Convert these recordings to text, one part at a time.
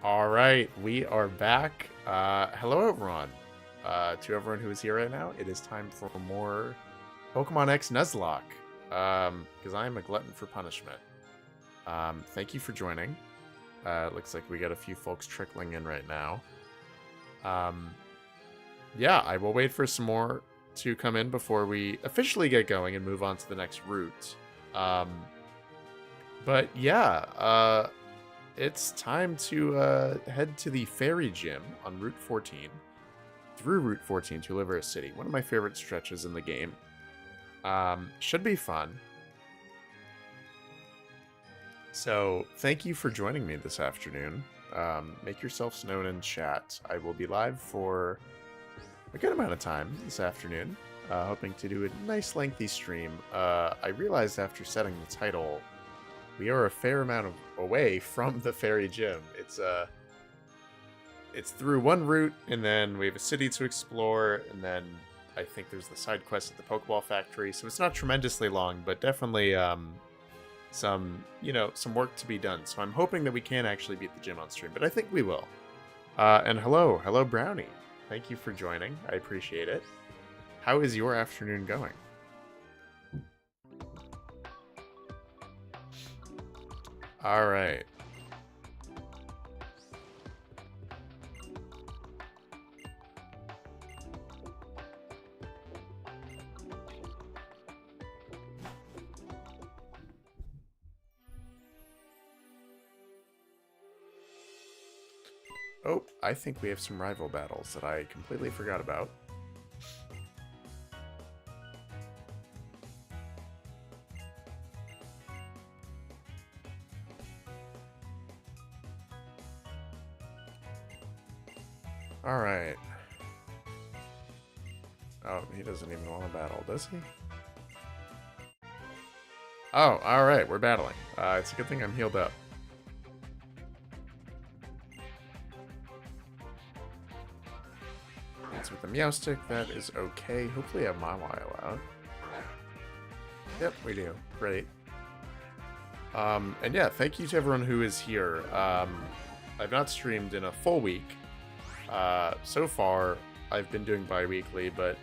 All right, we are back. Hello, everyone. To everyone who is here right now, it is time for more Pokemon X Nuzlocke. Because I am a glutton for punishment. Thank you for joining. Looks like we got a few folks trickling in right now. Yeah, I will wait for some more to come in before we officially get going and move on to the next route. But yeah, it's time to head to the Fairy Gym on Route 14, through Route 14 to Olivera City. One of my favorite stretches in the game. Should be fun. So, thank you for joining me this afternoon. Make yourselves known in chat. I will be live for a good amount of time this afternoon, hoping to do a nice lengthy stream. I realized after setting the title, we are a fair amount away from the Fairy Gym. It's through one route, and then we have a city to explore, and then I think there's the side quest at the Pokeball Factory. So it's not tremendously long, but definitely some work to be done. So I'm hoping that we can actually beat the gym on stream, but I think we will. And hello Brownie. Thank you for joining. I appreciate it. How is your afternoon going? All right. Oh, I think we have some rival battles that I completely forgot about. Alright. Oh, he doesn't even want to battle, does he? Oh, alright, we're battling. It's a good thing I'm healed up. It's with the Meowstic, that is okay. Hopefully I have Mawile out. Yep, we do. Great. And yeah, thank you to everyone who is here. I've not streamed in a full week. So far, I've been doing bi-weekly, but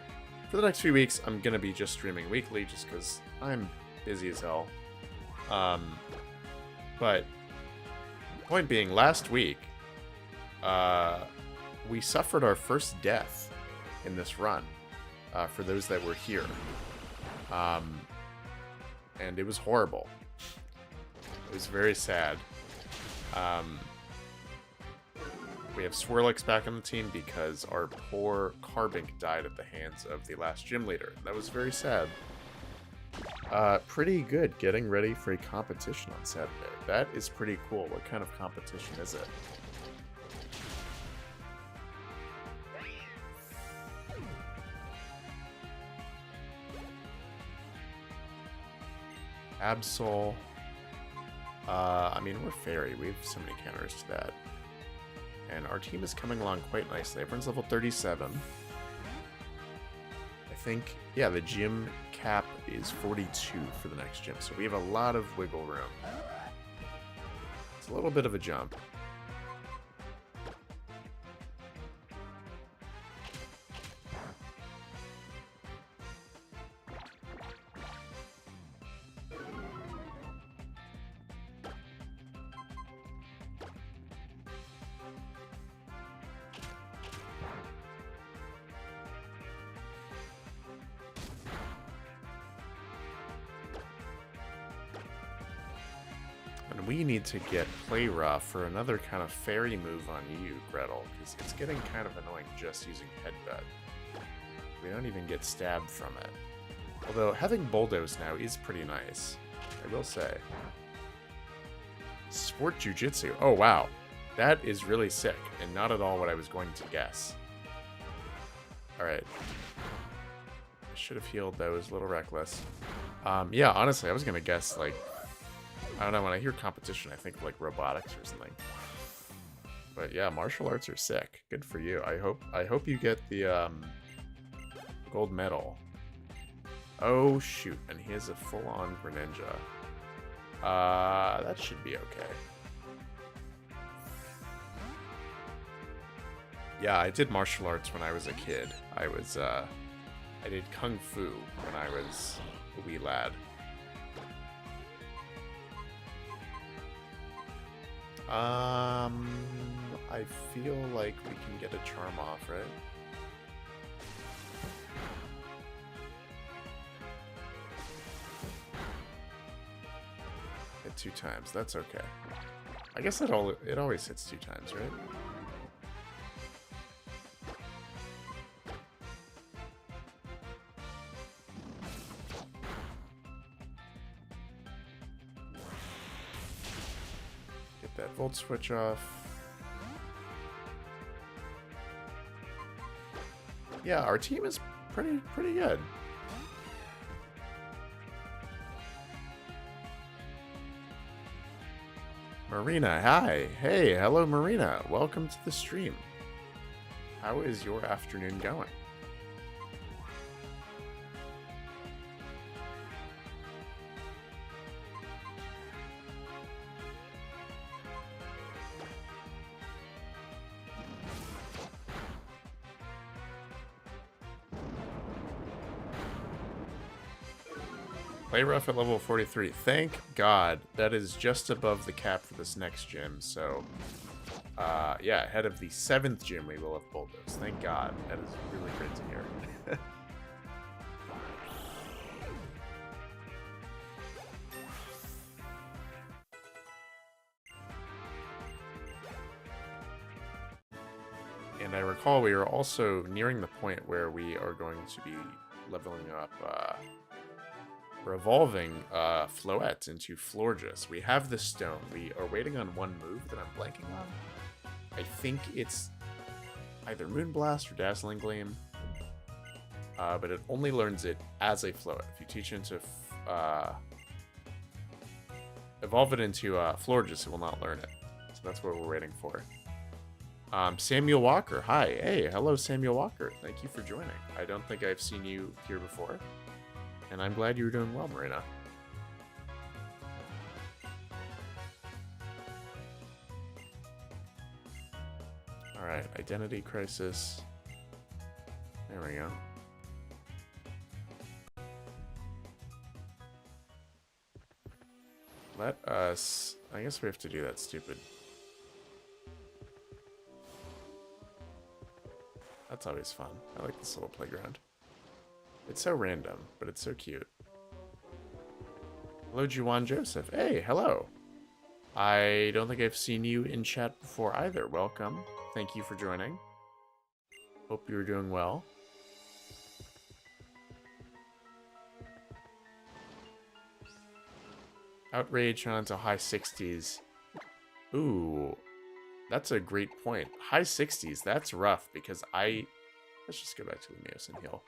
for the next few weeks, I'm going to be just streaming weekly just because I'm busy as hell. But point being, last week, we suffered our first death in this run, for those that were here. And it was horrible. It was very sad. We have Swirlix back on the team because our poor Carbink died at the hands of the last gym leader. That was very sad. Pretty good getting ready for a competition on Saturday. That is pretty cool. What kind of competition is it? Absol. I mean, we're Fairy. We have so many counters to that. And our team is coming along quite nicely. Everyone's level 37. I think, yeah, the gym cap is 42 for the next gym. So we have a lot of wiggle room. It's a little bit of a jump. And we need to get Play Rough for another kind of fairy move on you, Gretel, because it's getting kind of annoying just using Headbutt. We don't even get stabbed from it. Although having Bulldoze now is pretty nice, I will say. Sport Jujitsu. Oh, wow. That is really sick, and not at all what I was going to guess. Alright. I should have healed. That was a little reckless. Yeah, honestly, I was going to guess, like, I don't know, when I hear competition, I think of, like, robotics or something. But yeah, martial arts are sick. Good for you. I hope you get the gold medal. Oh shoot, and he has a full-on Greninja. That should be okay. Yeah, I did martial arts when I was a kid. I did kung fu when I was a wee lad. I feel like we can get a charm off, right? Hit 2 times. That's okay. I guess it always hits 2 times, right? Get that volt switch off. Yeah, our team is pretty good. Marina, hi. Hey, hello Marina. Welcome to the stream. How is your afternoon going? Play rough at level 43. Thank God. That is just above the cap for this next gym. So, yeah, ahead of the 7th gym, we will have Bulldoze. Thank God. That is really great to hear. And I recall we are also nearing the point where we are going to be leveling up... we're evolving Floette into Florges. We have the stone. We are waiting on one move that I'm blanking on. I think it's either Moonblast or Dazzling Gleam. But it only learns it as a Floette. If you teach it to evolve it into Florges, it will not learn it. So that's what we're waiting for. Samuel Walker. Hi. Hey, hello, Samuel Walker. Thank you for joining. I don't think I've seen you here before. And I'm glad you're doing well, Marina. Alright, Identity Crisis. There we go. Let us... I guess we have to do that stupid... That's always fun. I like this little playground. It's so random, but it's so cute. Hello, Juwan Joseph. Hey, hello. I don't think I've seen you in chat before either. Welcome. Thank you for joining. Hope you're doing well. Outrage on to high 60s. Ooh, that's a great point. High 60s, that's rough because let's just go back to Lumiose and heal.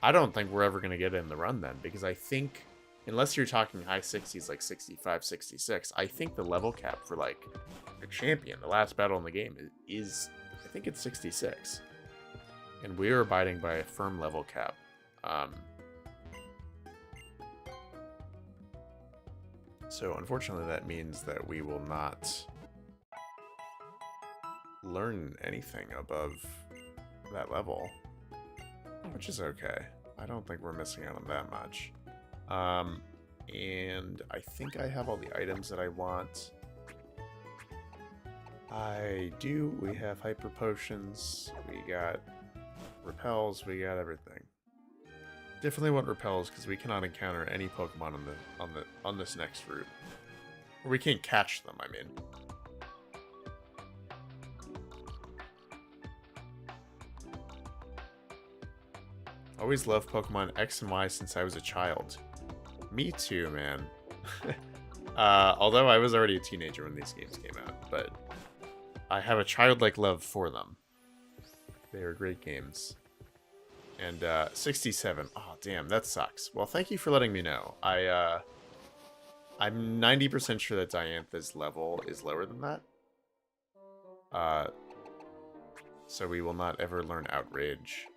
I don't think we're ever going to get in the run then, because I think, unless you're talking high 60s, like 65, 66, I think the level cap for, like, the champion, the last battle in the game, is I think it's 66. And we're abiding by a firm level cap. So, unfortunately, that means that we will not learn anything above that level. Which is okay. I don't think we're missing out on that much. And I think I have all the items that I want. I do. We have hyper potions. We got repels. We got everything. Definitely want repels because we cannot encounter any Pokemon on this next route. Or we can't catch them, I mean. Always loved Pokemon X and Y since I was a child. Me too, man. Although I was already a teenager when these games came out, but I have a childlike love for them. They are great games. And 67. Oh, damn, that sucks. Well, thank you for letting me know. I'm 90% sure that Diantha's level is lower than that. So we will not ever learn Outrage.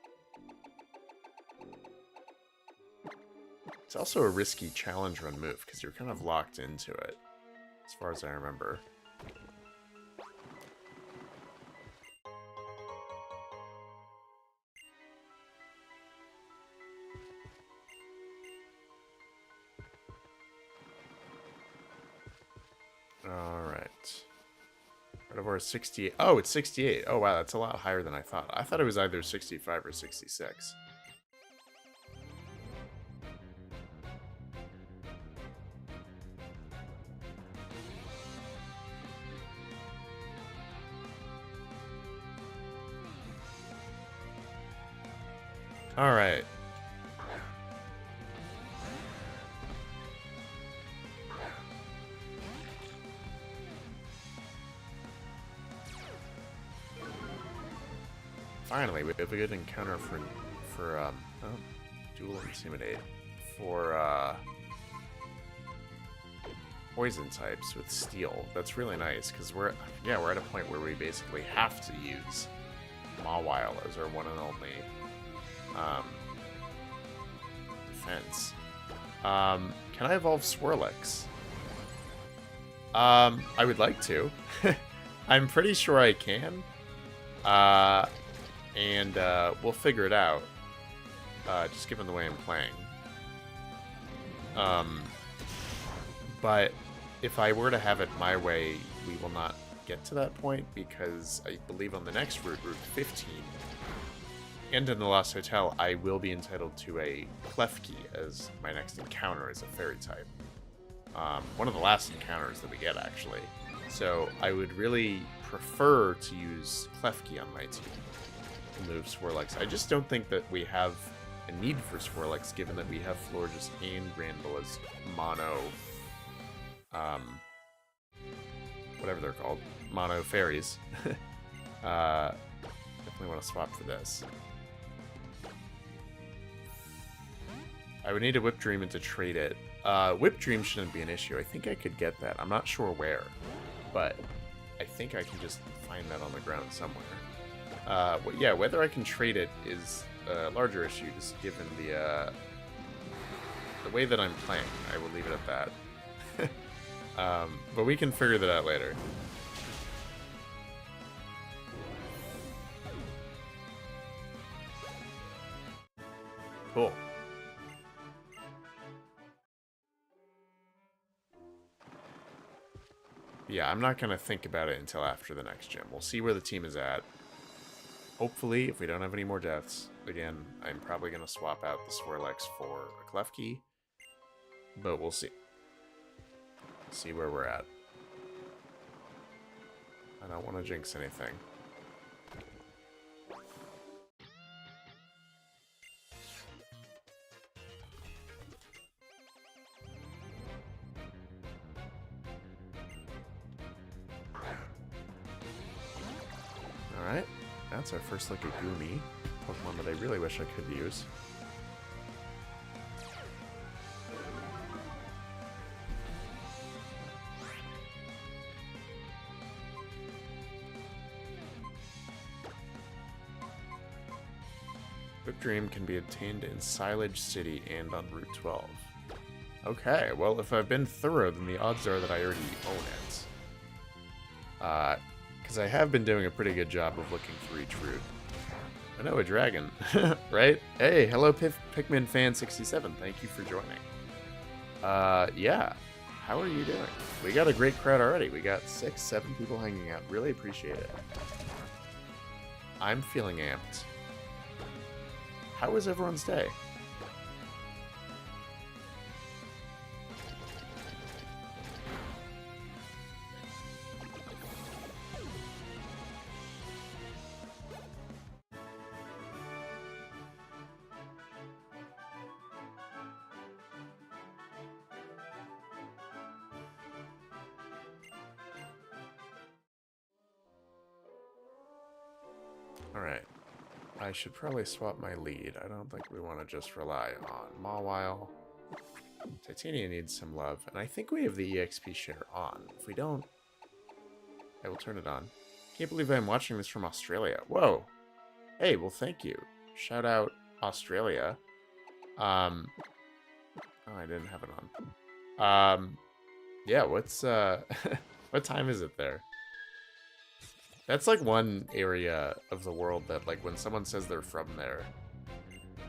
It's also a risky challenge run move, because you're kind of locked into it, as far as I remember. Alright. Gardevoir is 68. Oh, it's 68. Oh, wow, that's a lot higher than I thought. I thought it was either 65 or 66. Alright. Finally, we have a good encounter for Dual Intimidate for poison types with Steel. That's really nice because we're at a point where we basically have to use Mawile as our one and only defense. Can I evolve Swirlix? I would like to. I'm pretty sure I can. And we'll figure it out, just given the way I'm playing. But if I were to have it my way, we will not get to that point, because I believe on the next Route 15, and in the Lost Hotel, I will be entitled to a Klefki as my next encounter as a Fairy type. One of the last encounters that we get, actually. So I would really prefer to use Klefki on my team to move Swirlix. I just don't think that we have a need for Swirlix, given that we have Florges and Granbull as mono, whatever they're called, mono fairies. Definitely want to swap for this. I would need a Whip Dream and to trade it. Whip Dream shouldn't be an issue. I think I could get that. I'm not sure where, but I think I can just find that on the ground somewhere. Yeah, whether I can trade it is a larger issue, just given the way that I'm playing. I will leave it at that. But we can figure that out later. Cool. Yeah, I'm not going to think about it until after the next gym. We'll see where the team is at. Hopefully, if we don't have any more deaths, again, I'm probably going to swap out the Swirlix for a Klefki. But we'll see. See where we're at. I don't want to jinx anything. Alright, that's our first look at Goomy, Pokemon that I really wish I could use. Whip Dream can be obtained in Silage City and on Route 12. Okay, well, if I've been thorough, then the odds are that I already own it. Because I have been doing a pretty good job of looking for each route. I know, a dragon, right? Hey, hello Pikmin fan 67, thank you for joining. Yeah, how are you doing? We got a great crowd already. We got 6, 7 people hanging out. Really appreciate it. I'm feeling amped. How was everyone's day? Alright. I should probably swap my lead. I don't think we want to just rely on Mawile. Titania needs some love, and I think we have the EXP share on. If we don't, I will turn it on. Can't believe I'm watching this from Australia. Whoa! Hey, well, thank you. Shout out Australia. Oh, I didn't have it on. Yeah, what's, what time is it there? That's like one area of the world that, like, when someone says they're from there,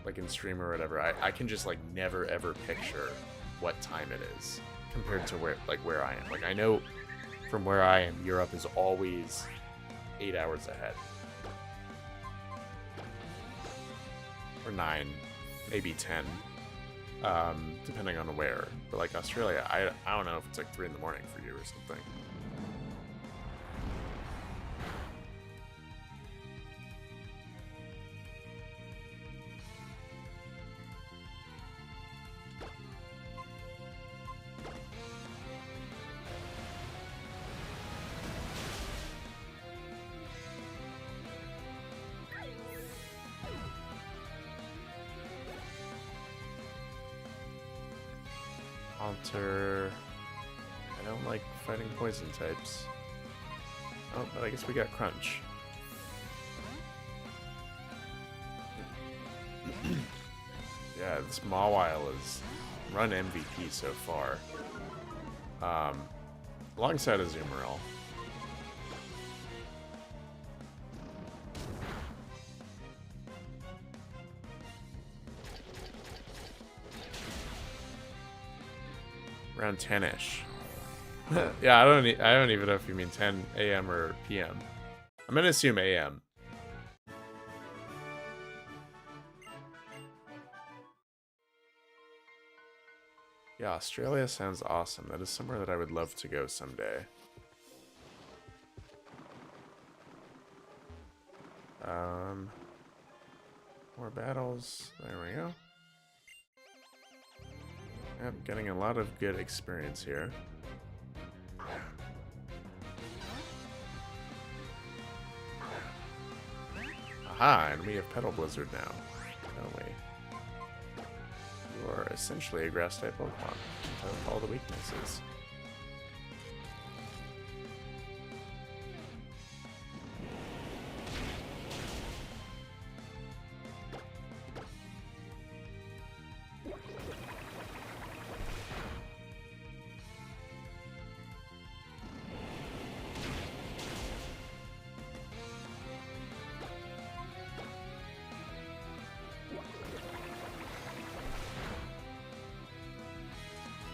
like in stream or whatever, I can just, like, never ever picture what time it is compared to where I am. Like, I know from where I am, Europe is always 8 hours ahead. Or 9, maybe 10, depending on where. But like Australia, I don't know if it's like 3 in the morning for you or something. Alter. I don't like fighting poison types. Oh, but I guess we got Crunch. Yeah, this Mawile is run MVP so far. Alongside a Azumarill. Around 10-ish. Yeah, I don't even know if you mean 10 a.m. or p.m. I'm gonna assume a.m. Yeah, Australia sounds awesome. That is somewhere that I would love to go someday. More battles. There we go. Yep, getting a lot of good experience here. Aha, and we have Petal Blizzard now, don't we? You are essentially a grass-type Pokemon with all the weaknesses.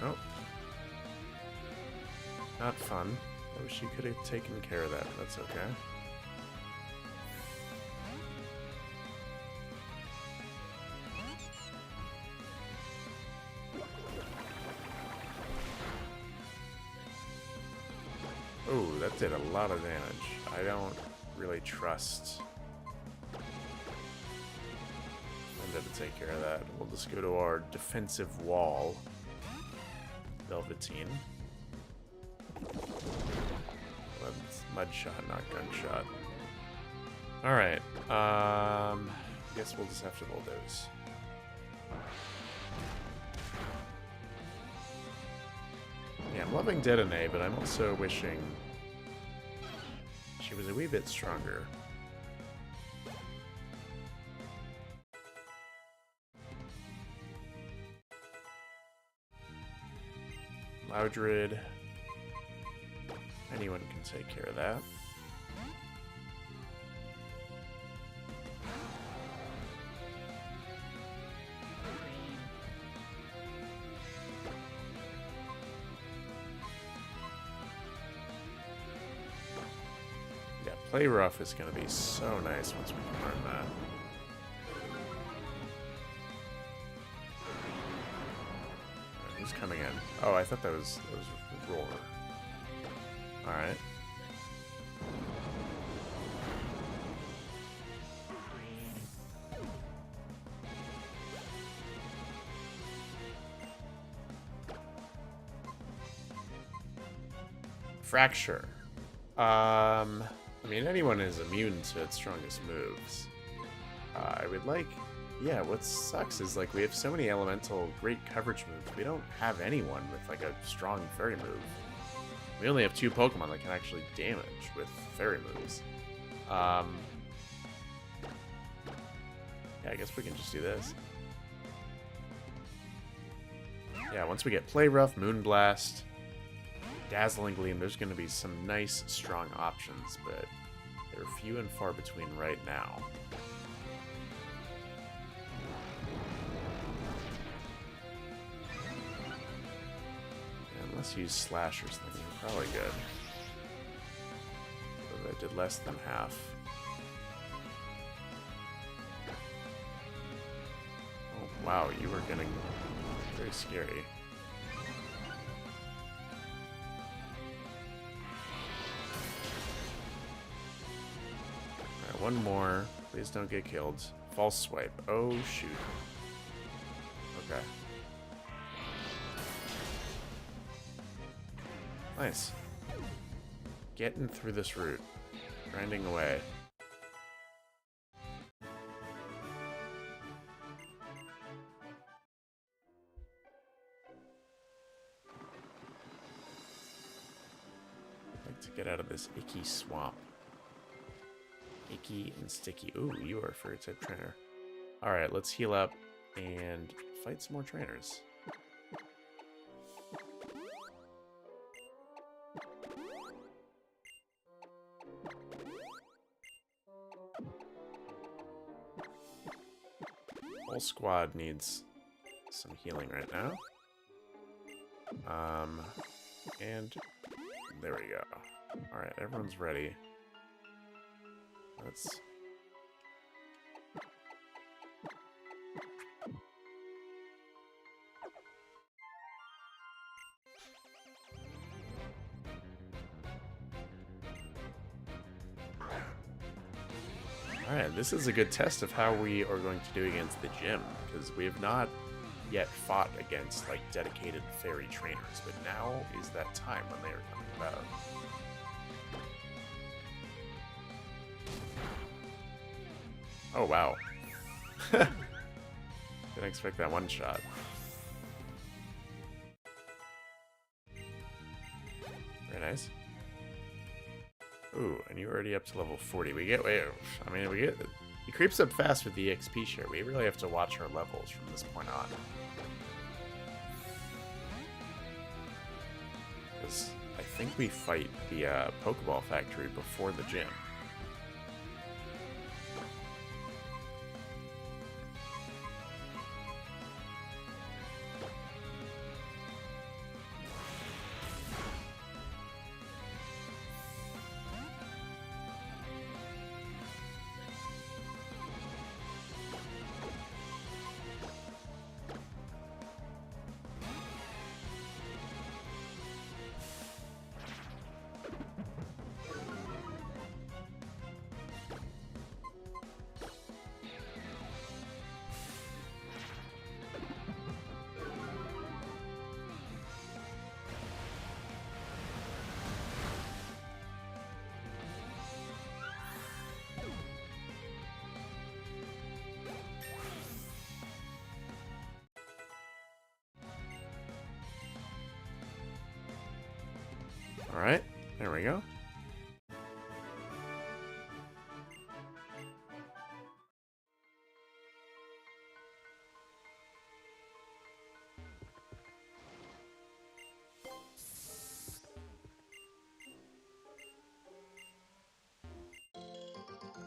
Oh. Not fun. I wish you could have taken care of that, but that's okay. Oh, that did a lot of damage. I don't really trust Linda to take care of that. We'll just go to our defensive wall. Velveteen. Well, that's Mudshot, not Gunshot. Alright. I guess we'll just have to bulldoze. Yeah, I'm loving Dedenne, but I'm also wishing she was a wee bit stronger. Loudred. Anyone can take care of that. Yeah, Play Rough is going to be so nice once we can learn that. Who's coming in? Oh, I thought that was Roar. Alright. Fracture. I mean, anyone is immune to its strongest moves. I would like... Yeah, what sucks is, like, we have so many elemental great coverage moves. We don't have anyone with, like, a strong fairy move. We only have 2 Pokemon that can actually damage with fairy moves. Yeah, I guess we can just do this. Yeah, once we get Play Rough, Moonblast, Dazzling Gleam, there's going to be some nice, strong options, but they're few and far between right now. Let's use Slash or something. Probably good. did less than half. Oh, wow, you were getting very scary. Alright, one more. Please don't get killed. False swipe. Oh, shoot. Okay. Nice. Getting through this route. Grinding away. I'd like to get out of this icky swamp. Icky and sticky. Ooh, you are a fairy-type trainer. Alright, let's heal up and fight some more trainers. Whole squad needs some healing right now. And there we go. Alright, everyone's ready. Let's... Alright, this is a good test of how we are going to do against the gym, because we have not yet fought against, like, dedicated fairy trainers, but now is that time when they are coming about. Oh, wow. Didn't expect that one shot. Very nice. Ooh, and you're already up to level 40. We get, I mean, we get, he creeps up fast with the XP share. We really have to watch our levels from this point on. Because I think we fight the Pokeball factory before the gym. Alright, there we go.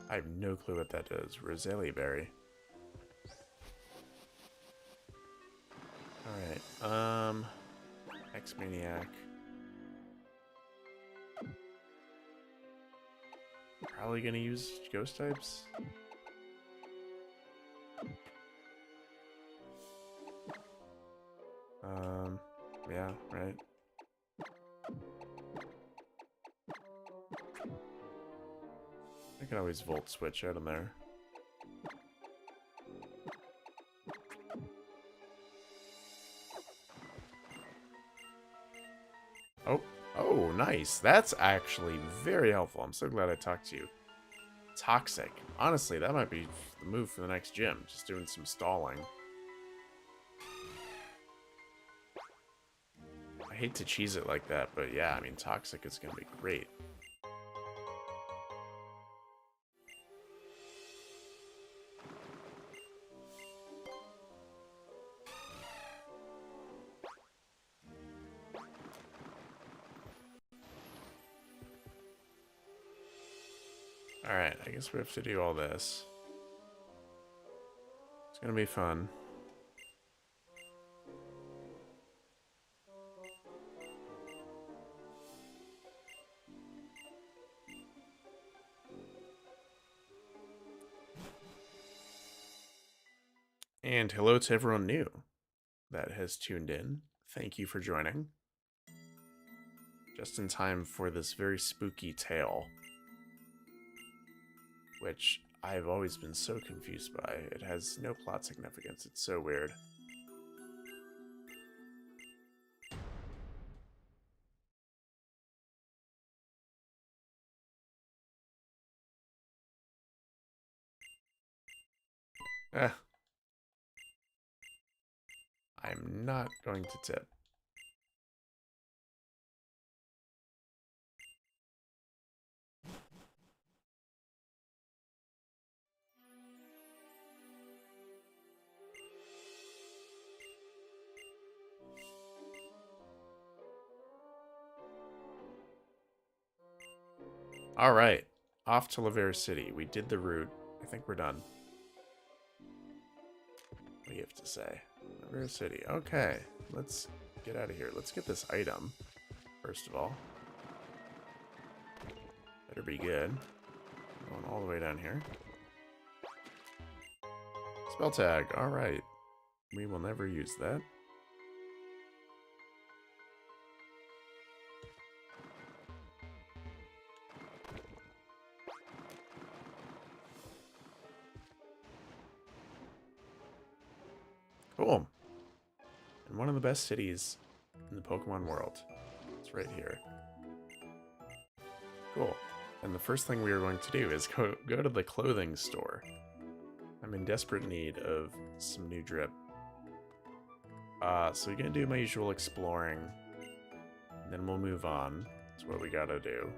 I have no clue what that is. Roselia berry. Alright, X-Maniac. Probably gonna use ghost types. Yeah, right. I can always volt switch out of there. Oh, nice. That's actually very helpful. I'm so glad I talked to you. Toxic. Honestly, that might be the move for the next gym. Just doing some stalling. I hate to cheese it like that, but yeah, I mean, Toxic is going to be great. Alright, I guess we have to do all this. It's gonna be fun. And hello to everyone new that has tuned in. Thank you for joining. Just in time for this very spooky tale, which I've always been so confused by. It has no plot significance. It's so weird. I'm not going to tip. All right, off to Lavera City. We did the route. I think we're done. What do you have to say? Lavera City. Okay, let's get out of here. Let's get this item, first of all. Better be good. Going all the way down here. Spell tag. All right. We will never use that. Cool. And one of the best cities in the Pokemon world. It's right here. Cool. And the first thing we are going to do is go to the clothing store. I'm in desperate need of some new drip. So we're going to do my usual exploring. And then we'll move on to what we gotta do.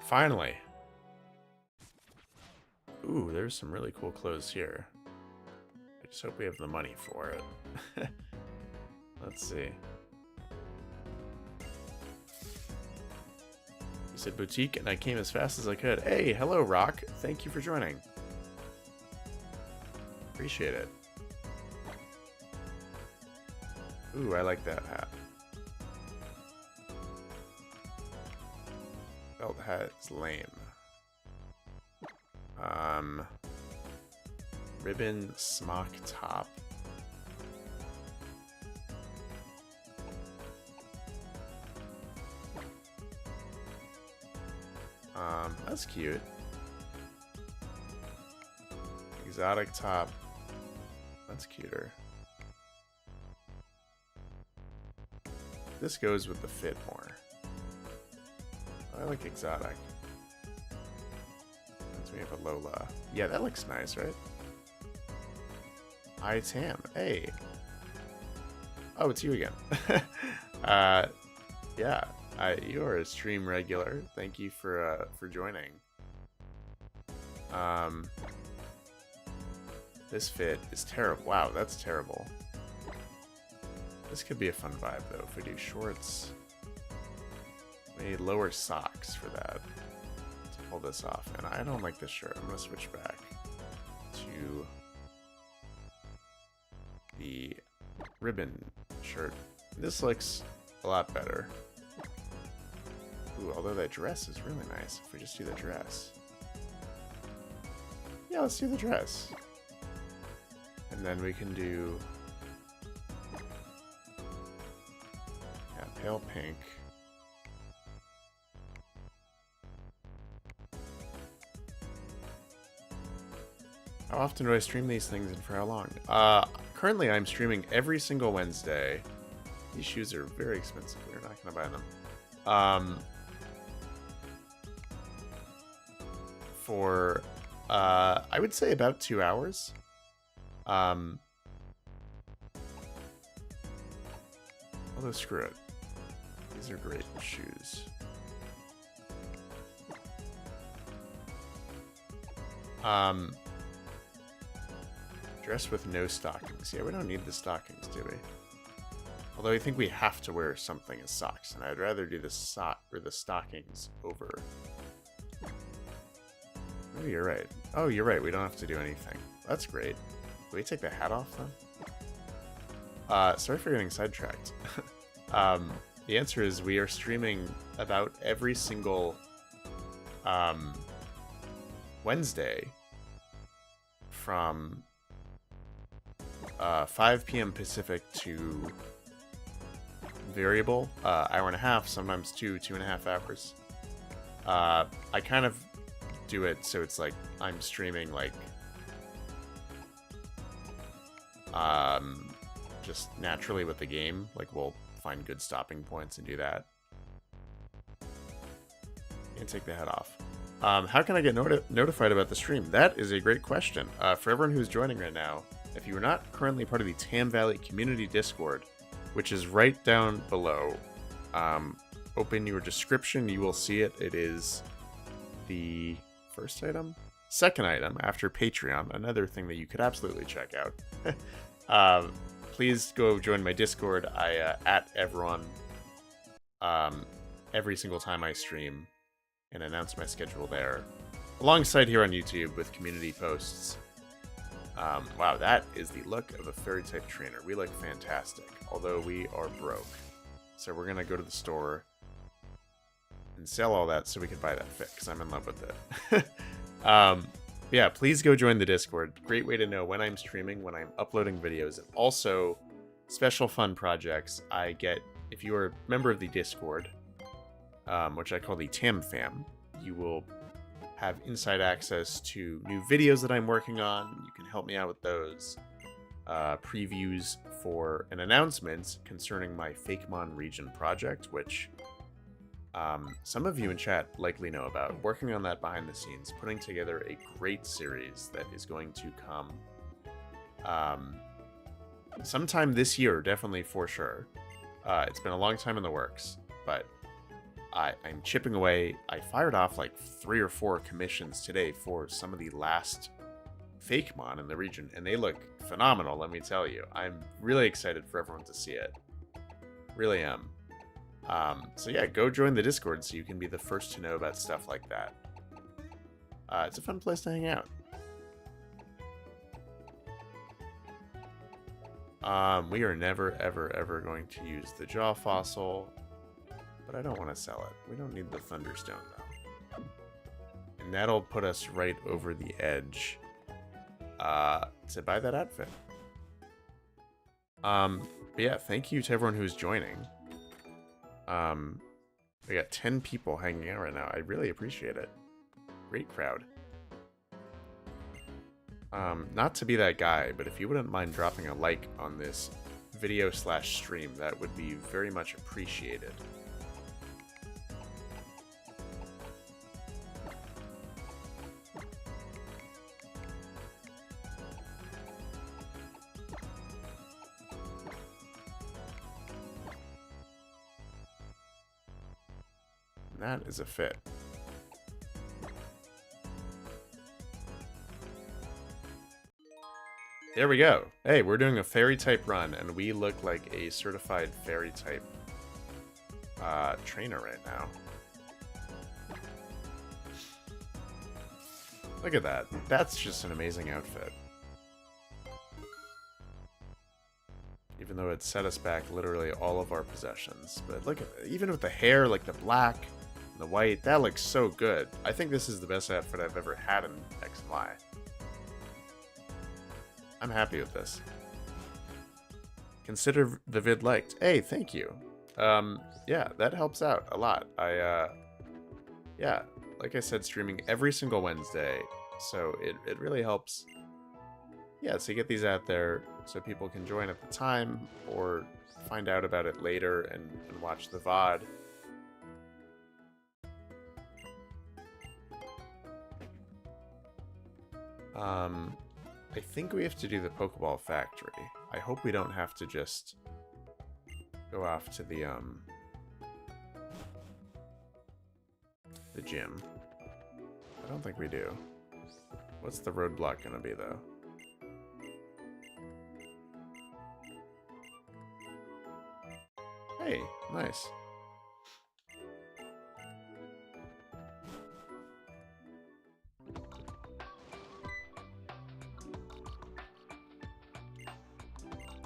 Finally. Ooh, there's some really cool clothes here. I just hope we have the money for it. Let's see. You said boutique, and I came as fast as I could. Hey, hello, Rock. Thank you for joining. Appreciate it. Ooh, I like that hat. Felt hat is lame. Ribbon smock top. That's cute. Exotic top. That's cuter. This goes with the fit more. I like exotic. Since we have a Lola. Yeah, that looks nice, right? Hi, Tam. Hey. Oh, it's you again. Yeah. You are a stream regular. Thank you for joining. This fit is terrible. Wow, that's terrible. This could be a fun vibe though if we do shorts. We need lower socks for that to pull this off. And I don't like this shirt. I'm gonna switch back to the ribbon shirt. This looks a lot better. Ooh, although that dress is really nice if we just do the dress. Yeah, let's do the dress. And then we can do pale pink. How often do I stream these things and for how long? Currently I'm streaming every single Wednesday. These shoes are very expensive. We're not going to buy them. For, I would say about 2 hours. Although screw it. These are great shoes. Dress with no stockings. Yeah, we don't need the stockings, do we? Although I think we have to wear something as socks, and I'd rather do the stockings over. Maybe you're right. Oh, you're right. We don't have to do anything. That's great. we take the hat off then? Sorry for getting sidetracked. The answer is we are streaming about every single Wednesday from 5 p.m. Pacific to variable, hour and a half, sometimes 2.5 hours. I kind of do it so it's like I'm streaming like just naturally with the game. Like we'll find good stopping points and do that. And take the head off. How can I get notified about the stream? That is a great question. For everyone who's joining right now, if you are not currently part of the Tam Valley Community Discord, which is right down below, open your description, you will see it. It is the first item? Second item after Patreon, another thing that you could absolutely check out. Please go join my Discord. I at everyone every single time I stream and announce my schedule there, alongside here on YouTube with community posts. Wow, that is the look of a fairy-type trainer. We look fantastic, although we are broke. So we're going to go to the store and sell all that so we can buy that fit, because I'm in love with it. Yeah, please go join the Discord. Great way to know when I'm streaming, when I'm uploading videos, and also special fun projects I get. If you are a member of the Discord, which I call the Tam Fam, you will have inside access to new videos that I'm working on. You can help me out with those. Previews for an announcement concerning my Fakemon region project, which some of you in chat likely know about. Working on that behind the scenes, putting together a great series that is going to come sometime this year, definitely for sure. It's been a long time in the works, but I'm chipping away. I fired off like 3 or 4 commissions today for some of the last Fakemon in the region, and they look phenomenal, let me tell you. I'm really excited for everyone to see it. Really am. So yeah, go join the Discord so you can be the first to know about stuff like that. It's a fun place to hang out. We are never, ever, ever going to use the Jaw Fossil, but I don't want to sell it. We don't need the Thunderstone, though. And that'll put us right over the edge to buy that outfit. But yeah, thank you to everyone who's joining. We got 10 people hanging out right now. I really appreciate it. Great crowd. Not to be that guy, but if you wouldn't mind dropping a like on this video/stream, that would be very much appreciated. That is a fit. There we go. Hey, we're doing a fairy-type run, and we look like a certified fairy-type trainer right now. Look at that. That's just an amazing outfit. Even though it set us back literally all of our possessions. But look at it. Even with the hair, like the black and the white, that looks so good. I think this is the best outfit I've ever had in X and Y. I'm happy with this. Consider the vid liked. Hey, thank you. Yeah, that helps out a lot. Yeah, like I said, streaming every single Wednesday, so it really helps. Yeah, so you get these out there so people can join at the time or find out about it later and watch the VOD. I think we have to do the Pokeball Factory. I hope we don't have to just go off to the gym. I don't think we do. What's the roadblock gonna be, though? Hey, nice.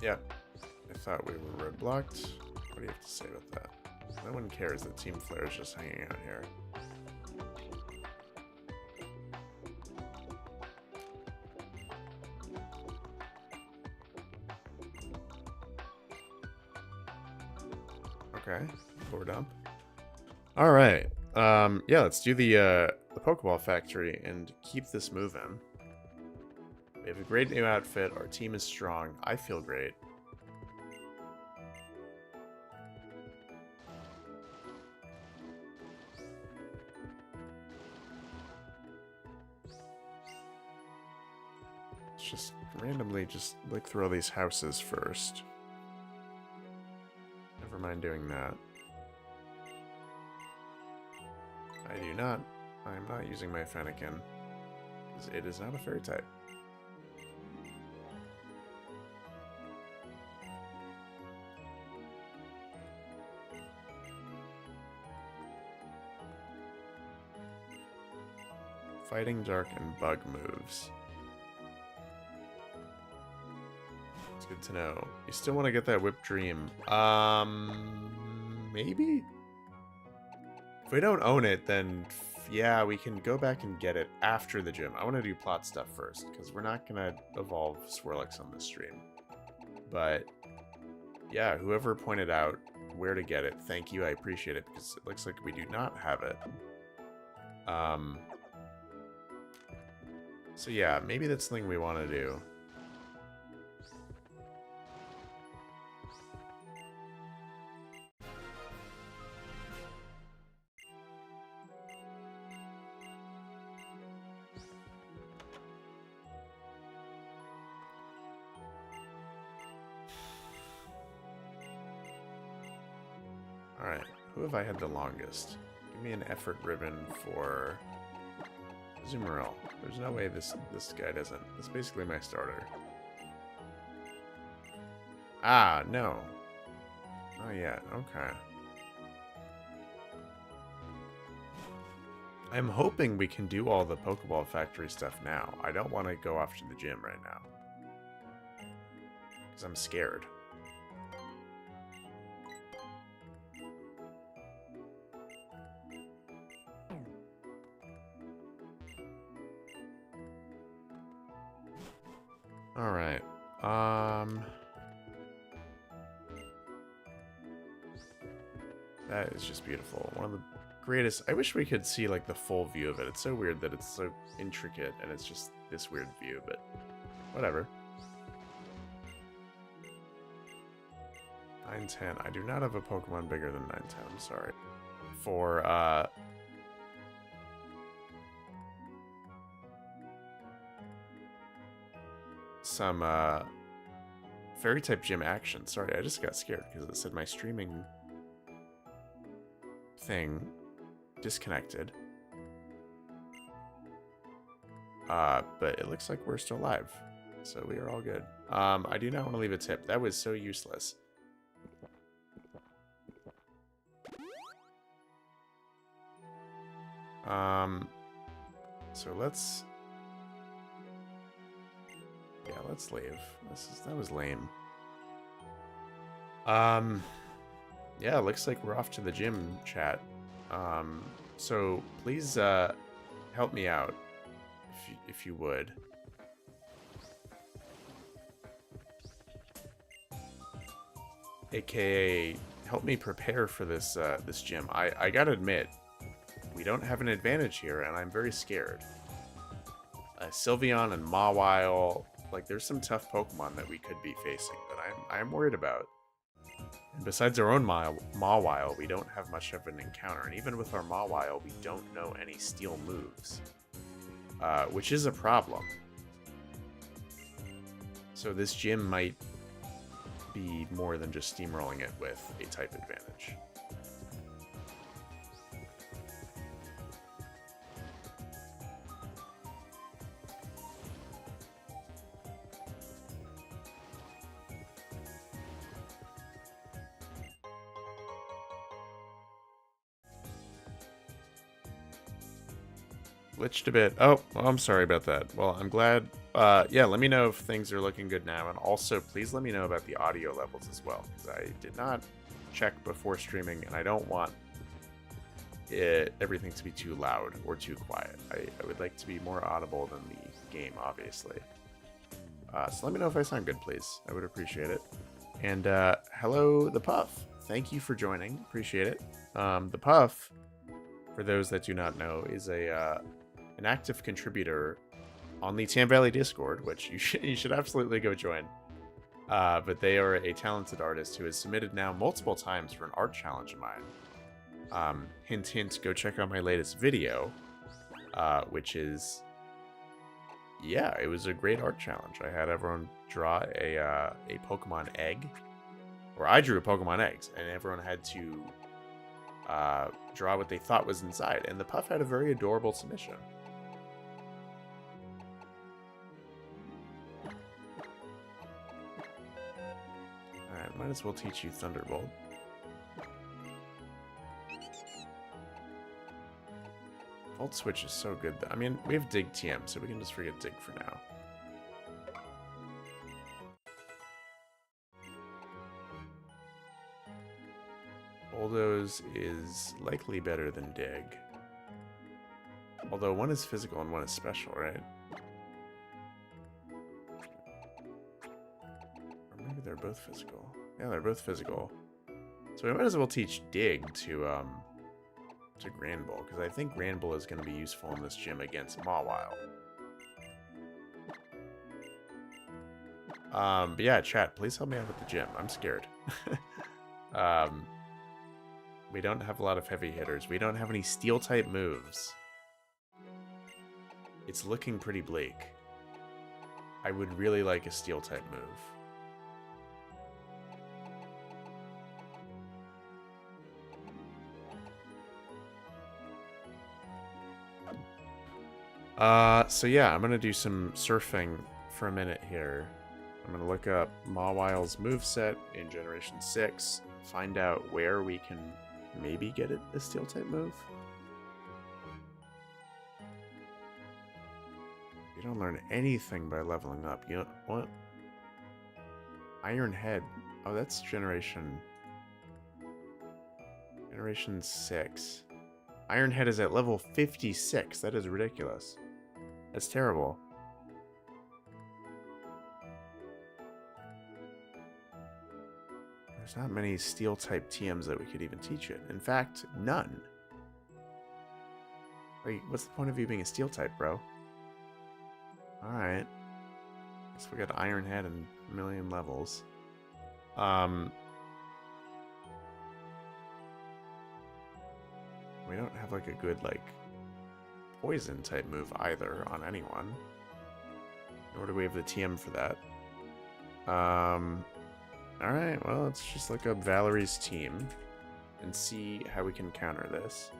Yeah, I thought we were roadblocked. What do you have to say about that? No one cares that Team Flare is just hanging out here. Okay, floor dump. All right. Yeah, let's do the Pokeball factory and keep this moving. We have a great new outfit. Our team is strong. I feel great. Let's just randomly just look through all these houses first. Never mind doing that. I do not. I am not using my Fennekin, because it is not a fairy type. Fighting Dark and Bug moves. It's good to know. You still want to get that Whip Dream? Maybe? If we don't own it, then yeah, we can go back and get it after the gym. I want to do plot stuff first, because we're not going to evolve Swirlix on this stream. But yeah, whoever pointed out where to get it, thank you, I appreciate it, because it looks like we do not have it. So yeah, maybe that's something we want to do. Alright, who have I had the longest? Give me an effort ribbon for Zoomerl. There's no way this guy doesn't. That's basically my starter. Ah, no. Not yet. Okay. I'm hoping we can do all the Pokeball Factory stuff now. I don't want to go off to the gym right now, because I'm scared. Alright. That is just beautiful. One of the greatest. I wish we could see like the full view of it. It's so weird that it's so intricate and it's just this weird view, but whatever. 910. I do not have a Pokemon bigger than 910. I'm sorry. For some fairy type gym action. Sorry, I just got scared because it said my streaming thing disconnected. But it looks like we're still live, so we are all good. I do not want to leave a tip. That was so useless. So let's leave. That was lame. Yeah, looks like we're off to the gym, chat. So please help me out if you would. AKA help me prepare for this this gym. I gotta admit, we don't have an advantage here, and I'm very scared. Sylveon and Mawile, like there's some tough Pokemon that we could be facing that I'm worried about. And besides our own Mawile, we don't have much of an encounter, and even with our Mawile, we don't know any steel moves, which is a problem. So this gym might be more than just steamrolling it with a type advantage. Glitched a bit. Oh, well, I'm sorry about that. Well, I'm glad Yeah, let me know if things are looking good now, and also please let me know about the audio levels as well, because I did not check before streaming, and I don't want everything to be too loud or too quiet. I would like to be more audible than the game, obviously. So let me know if I sound good, please. I would appreciate it. And hello, the Puff. Thank you for joining. Appreciate it. The Puff, for those that do not know, is an active contributor on the Tam Valley Discord, which you should absolutely go join. But they are a talented artist who has submitted now multiple times for an art challenge of mine. Hint, hint, go check out my latest video, which is, yeah, it was a great art challenge. I had everyone draw a Pokemon egg, or I drew a Pokemon eggs, and everyone had to draw what they thought was inside, and the Puff had a very adorable submission. Alright, might as well teach you Thunderbolt. Volt Switch is so good. I mean, we have Dig TM, so we can just forget Dig for now. Bulldoze is likely better than Dig. Although one is physical and one is special, right? Or maybe they're both physical. Yeah, they're both physical. So we might as well teach Dig to Granbull, because I think Granbull is going to be useful in this gym against Mawile. But yeah, chat, please help me out with the gym. I'm scared. We don't have a lot of heavy hitters. We don't have any Steel-type moves. It's looking pretty bleak. I would really like a Steel-type move. So yeah, I'm gonna do some surfing for a minute here. I'm gonna look up Mawile's moveset in Generation 6, find out where we can maybe get it a Steel-type move. You don't learn anything by leveling up. You know what? Iron Head. Oh, that's Generation 6. Iron Head is at level 56. That is ridiculous. That's terrible. There's not many Steel-type TMs that we could even teach it. In fact, none. Wait, what's the point of you being a Steel-type, bro? Alright. Guess we got Iron Head and a million levels. We don't have like a good like poison type move either on anyone. Nor do we have the TM for that. Alright, well, let's just look up Valerie's team and see how we can counter this.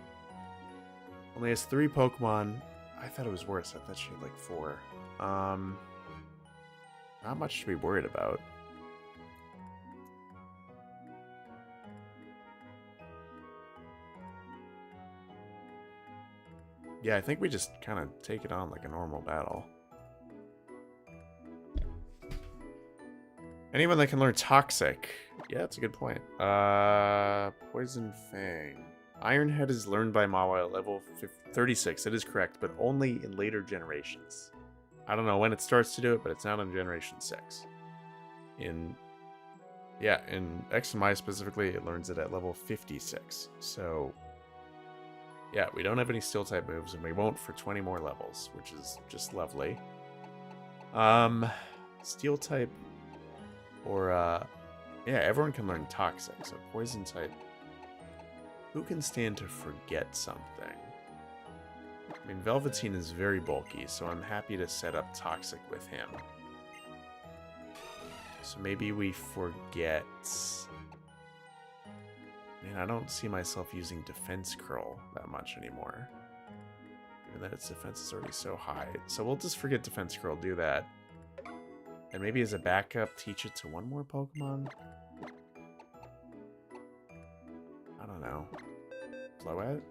Only has 3 Pokemon. I thought it was worse. I thought she had like 4. Not much to be worried about. Yeah, I think we just kind of take it on like a normal battle. Anyone that can learn Toxic. Yeah, that's a good point. Poison Fang. Iron Head is learned by Mawile level 36. That is correct, but only in later generations. I don't know when it starts to do it, but it's not in Generation 6. In X and Y specifically, it learns it at level 56. So yeah, we don't have any Steel-type moves, and we won't for 20 more levels, which is just lovely. Steel-type, or, yeah, everyone can learn Toxic, so Poison-type. Who can stand to forget something? I mean, Velveteen is very bulky, so I'm happy to set up Toxic with him. So maybe we forget... Man, I don't see myself using Defense Curl that much anymore. Even though its defense is already so high. So we'll just forget Defense Curl, do that. And maybe as a backup, teach it to one more Pokemon? I don't know. Floette?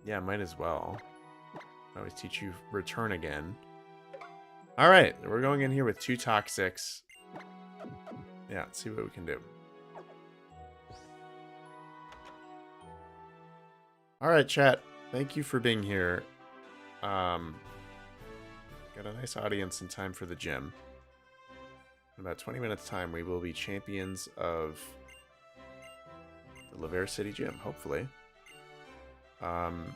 Yeah, might as well. I always teach you return again. All right, we're going in here with 2 Toxics. Yeah, let's see what we can do. All right, chat. Thank you for being here. Got a nice audience in time for the gym. In about 20 minutes time, we will be champions of the Lavere City Gym, hopefully. And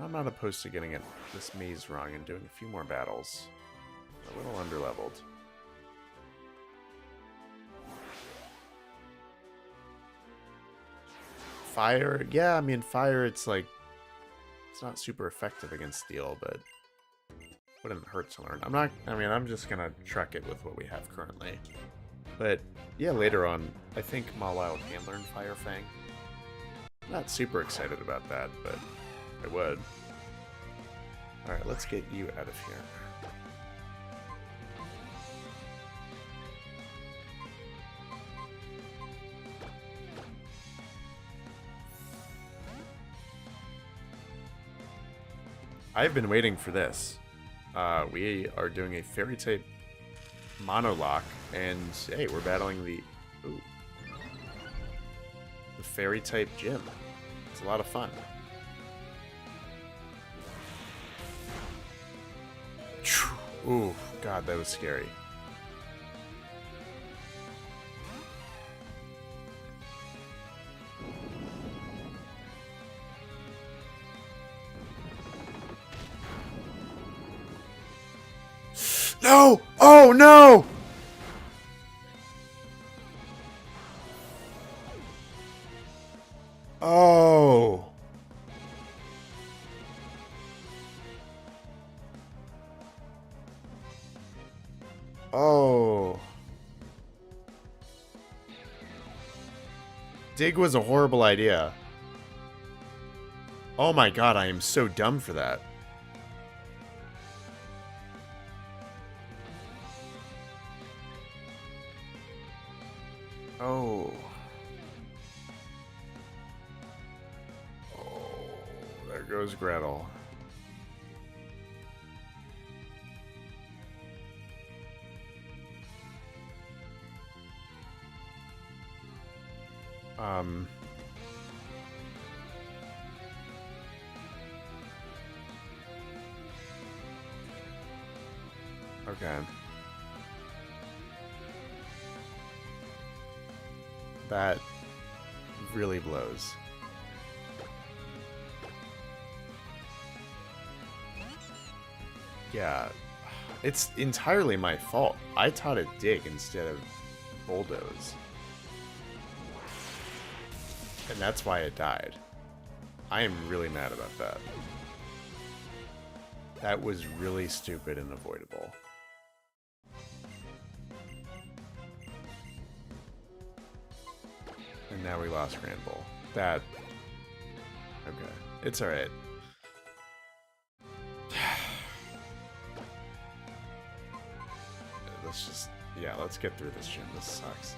I'm not opposed to getting this maze wrong and doing a few more battles. A little underleveled. Fire, yeah, I mean fire, it's like, it's not super effective against steel, but wouldn't hurt to learn. I'm just gonna truck it with what we have currently. But yeah, later on, I think Mawile can learn Fire Fang. Not super excited about that, but I would. Alright, let's get you out of here. I've been waiting for this. We are doing a Fairy-type Monolocke, and hey, we're battling the Fairy-type gym. It's a lot of fun. Ooh, God, that was scary. No! Oh, no! Oh. Oh. Dig was a horrible idea. Oh my God, I am so dumb for that. Oh. Oh, there goes Gretel. Okay. That really blows. Yeah, it's entirely my fault. I taught it dig instead of bulldoze. And that's why it died. I am really mad about that. That was really stupid and avoidable. And now we lost Granbull. That... Okay. It's alright. Let's just... Yeah, let's get through this gym. This sucks.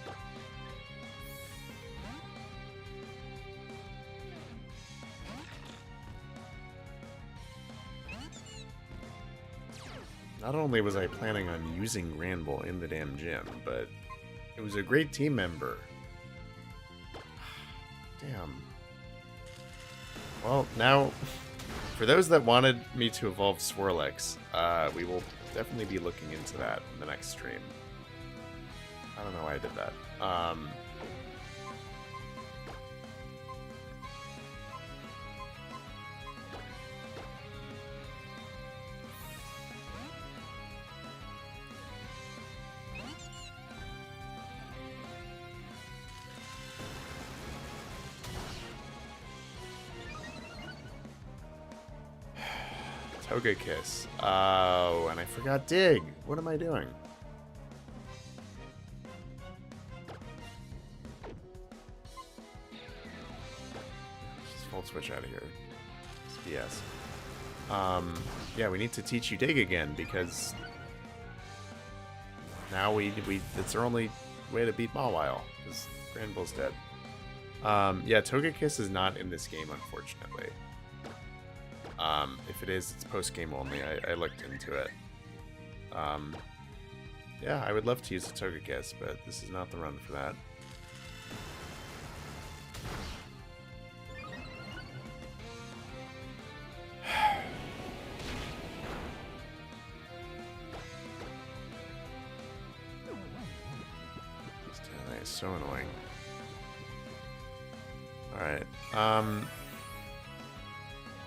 Not only was I planning on using Granbull in the damn gym, but it was a great team member. Damn. Well, now, for those that wanted me to evolve Swirlix, we will definitely be looking into that in the next stream. I don't know why I did that. Togekiss. Oh, and I forgot Dig. What am I doing? Just Volt Switch out of here. It's BS. Yeah, we need to teach you Dig again because now it's our only way to beat Mawile because Granbull's dead. Yeah, Togekiss is not in this game, unfortunately. If it is, it's post-game only. I looked into it. Yeah, I would love to use a Togekiss, but this is not the run for that. It's so annoying. Alright.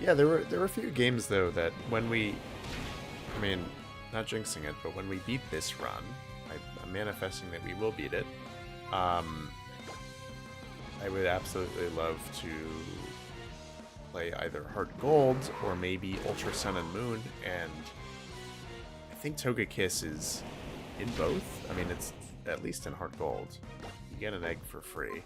Yeah, there were a few games though that when we, I mean, not jinxing it, but when we beat this run, I'm manifesting that we will beat it. I would absolutely love to play either Heart Gold or maybe Ultra Sun and Moon, and I think Togekiss is in both. I mean, it's at least in Heart Gold. You get an egg for free.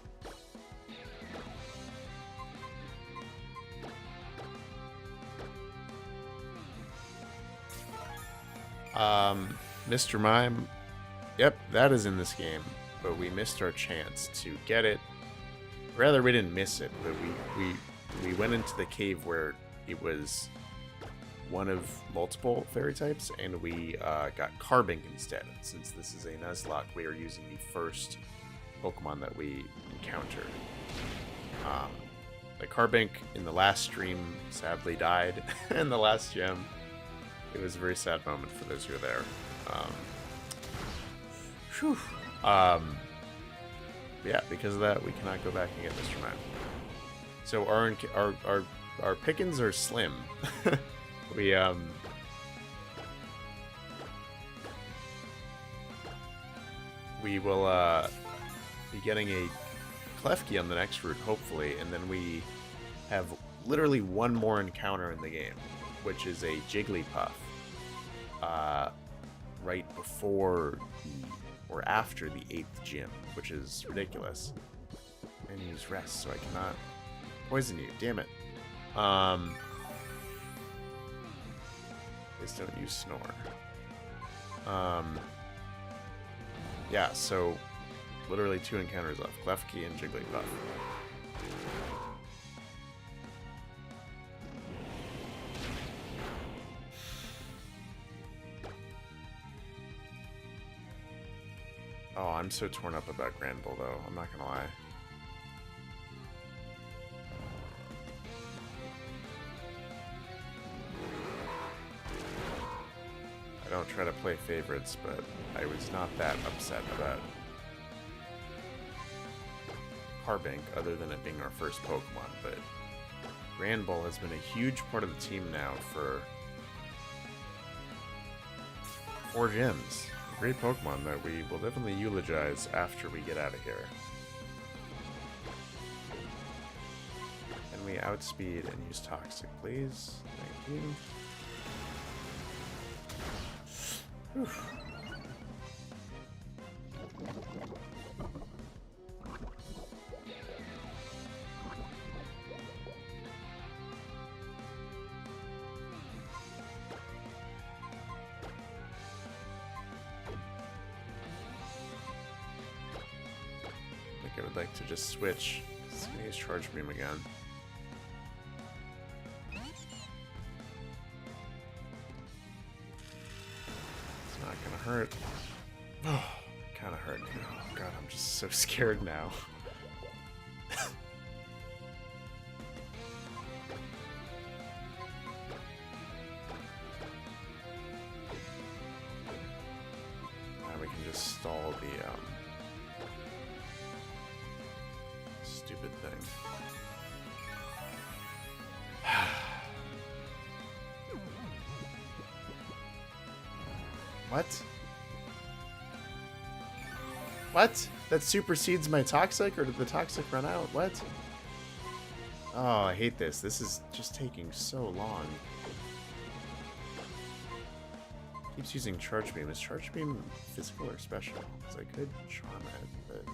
Mr. Mime, yep, that is in this game, but we missed our chance to get it. Rather, we didn't miss it, but we went into the cave where it was one of multiple fairy types, and we got Carbink instead. Since this is a Nuzlocke, we are using the first Pokemon that we encountered. The Carbink in the last stream sadly died in the last gym. It was a very sad moment for those who were there. Yeah, because of that, we cannot go back and get Mr. Mime. So our pickings are slim. We will be getting a Klefki on the next route, hopefully, and then we have literally one more encounter in the game, which is a Jigglypuff. Right before or after the 8th gym, which is ridiculous. And use rest, so I cannot poison you. Damn it. Please don't use Snore. Yeah, so literally 2 encounters left. Klefki and Jigglypuff. Oh, I'm so torn up about Granbull, though. I'm not gonna lie. I don't try to play favorites, but I was not that upset about Carbink, other than it being our first Pokemon. But Granbull has been a huge part of the team now for 4 gyms. Great Pokemon that we will definitely eulogize after we get out of here. Can we outspeed and use Toxic, please? Thank you. Whew. I would like to just switch. Let's use Charge Beam again. It's not gonna hurt. Oh, kinda hurt. Oh god, I'm just so scared now. Now we can just stall the stupid thing. What? What? That supersedes my Toxic, or did the Toxic run out? What? Oh, I hate this. This is just taking so long. Keeps using Charge Beam. Is Charge Beam physical or special? Because I could charm it, but...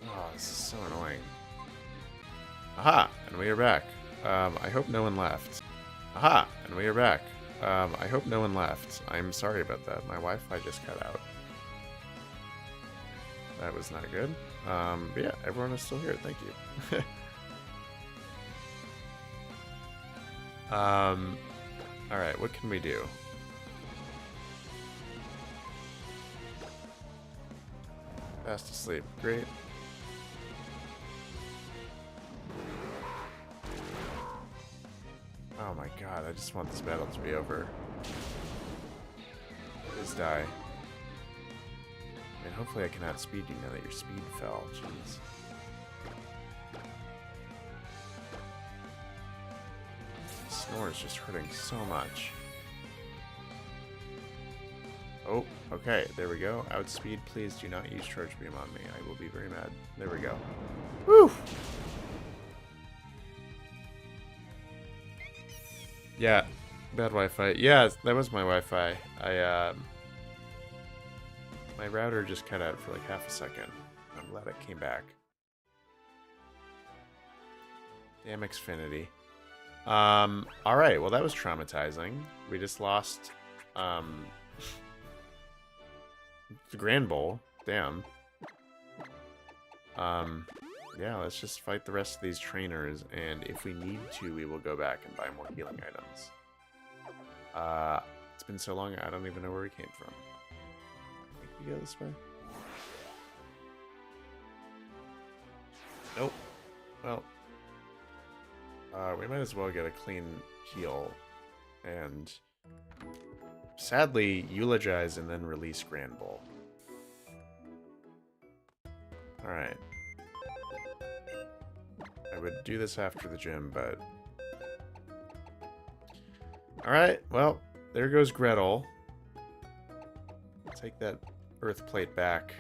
Oh, this is so annoying. Aha! And we are back. I hope no one left. Aha! And we are back. I hope no one left. I'm sorry about that. My Wi-Fi just cut out. that was not good. But yeah, everyone is still here. Thank you. Alright, what can we do? Fast asleep. Great. Oh my god, I just want this battle to be over. Please die. And hopefully I can outspeed you now that your speed fell. Jeez. Snore is just hurting so much. Oh, okay, there we go. Outspeed, please do not use Charge Beam on me. I will be very mad. There we go. Woo! Yeah, bad Wi-Fi. Yeah, that was my Wi-Fi. My router just cut out for like half a second. I'm glad it came back. Damn Xfinity. Alright, well that was traumatizing. We just lost, the Grand Bowl. Damn. Yeah, let's just fight the rest of these trainers, and if we need to, we will go back and buy more healing items. It's been so long, I don't even know where we came from. I think we go this way? Nope. Well, we might as well get a clean heal, and sadly, eulogize and then release Grand Bowl. Alright. I would do this after the gym, but... Alright, well, there goes Gretel. Take that Earth Plate back.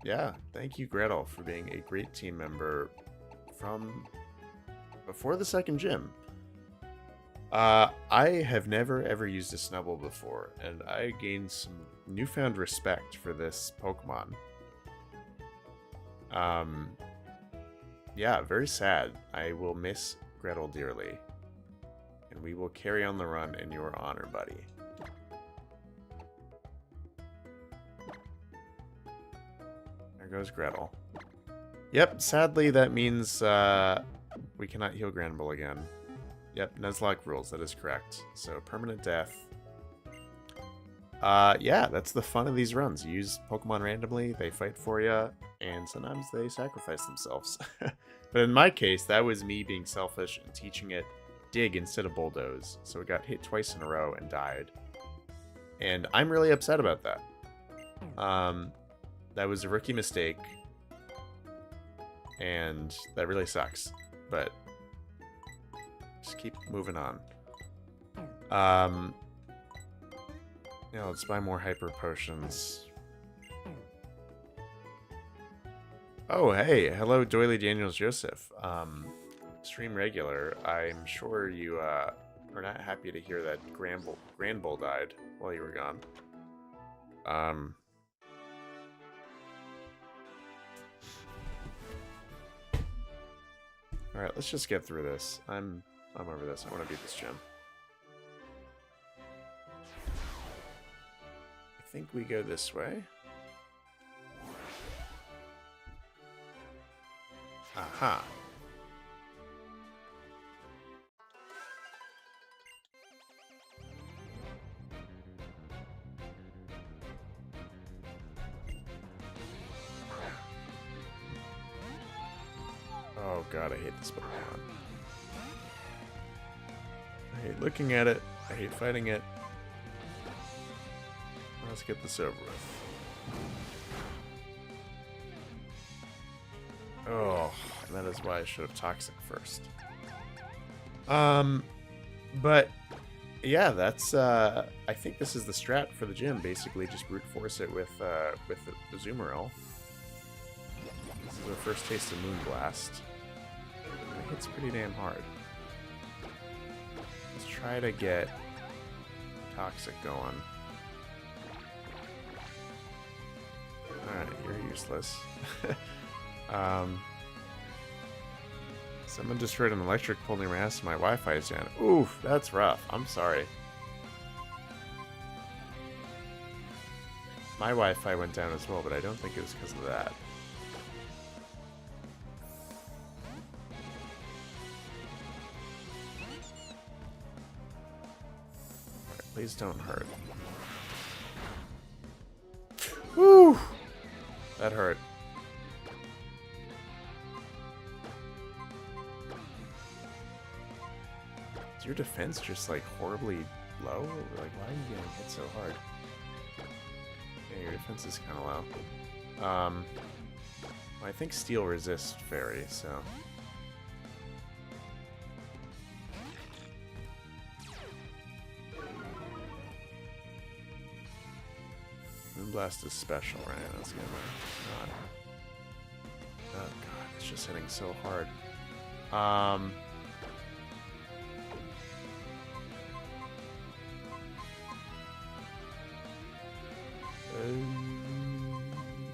Yeah, thank you, Gretel, for being a great team member from before the second gym. I have never ever used a Snubbull before, and I gained some newfound respect for this Pokemon. Yeah, very sad. I will miss Gretel dearly. And we will carry on the run in your honor, buddy. There goes Gretel. Yep, sadly that means we cannot heal Grand Bull again. Yep, Nuzlocke rules, that is correct. So, permanent death. Yeah, that's the fun of these runs. You use Pokemon randomly, they fight for you, and sometimes they sacrifice themselves. But in my case, that was me being selfish and teaching it Dig instead of Bulldoze. So it got hit twice in a row and died. And I'm really upset about that. That was a rookie mistake. And that really sucks. But just keep moving on. Yeah, let's buy more hyper potions. Oh, hey. Hello, Doily Daniels Joseph. Stream regular. I'm sure you are not happy to hear that Grand Bull died while you were gone. Alright, let's just get through this. I'm over this. I want to beat this gym. I think we go this way. Aha. Oh god, I hate this Pokemon. I hate looking at it. I hate fighting it. Let's get this over with. Oh, that is why I should have Toxic first. But yeah, that's I think this is the strat for the gym. Basically, just brute force it with the Azumarill. This is the first taste of Moonblast. It hits pretty damn hard. Let's try to get Toxic going. Alright, you're useless. Someone destroyed an electric pole near my house and my Wi-Fi is down. Oof, that's rough. I'm sorry. My Wi-Fi went down as well, but I don't think it was because of that. Alright, please don't hurt. Woo! That hurt. Is your defense just like horribly low? Like, why are you getting hit so hard? Yeah, your defense is kind of low. Well, I think steel resists fairy, so. Moonblast is special, right? That's gonna not. Oh god, it's just hitting so hard.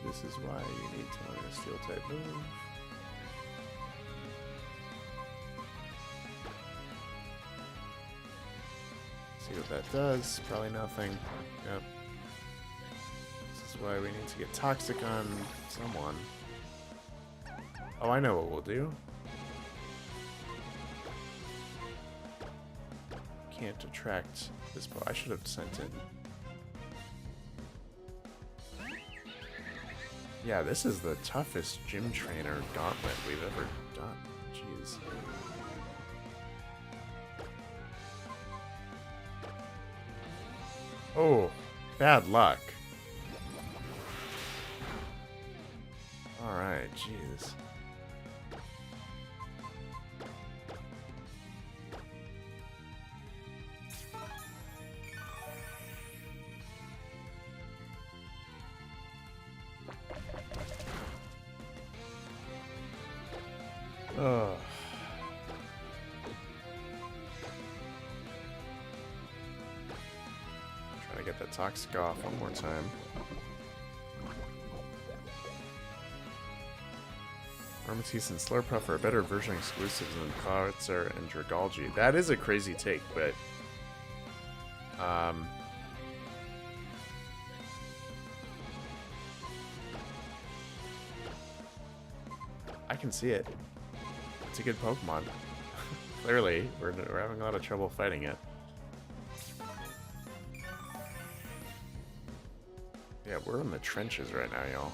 This is why you need to learn a steel type move. See what that does. Probably nothing. Yep. This is why we need to get toxic on someone. Oh, I know what we'll do. Can't attract this bow. I should have sent in. Yeah, this is the toughest gym trainer gauntlet we've ever done. Jeez. Oh, bad luck. Alright, jeez. Ugh. Try to get that toxic off one more time. Armatisse and Slurpuff are better version exclusives than Charizard and Dragalge. That is a crazy take, but I can see it. It's a good Pokemon. Clearly, we're having a lot of trouble fighting it. Yeah, we're in the trenches right now, y'all.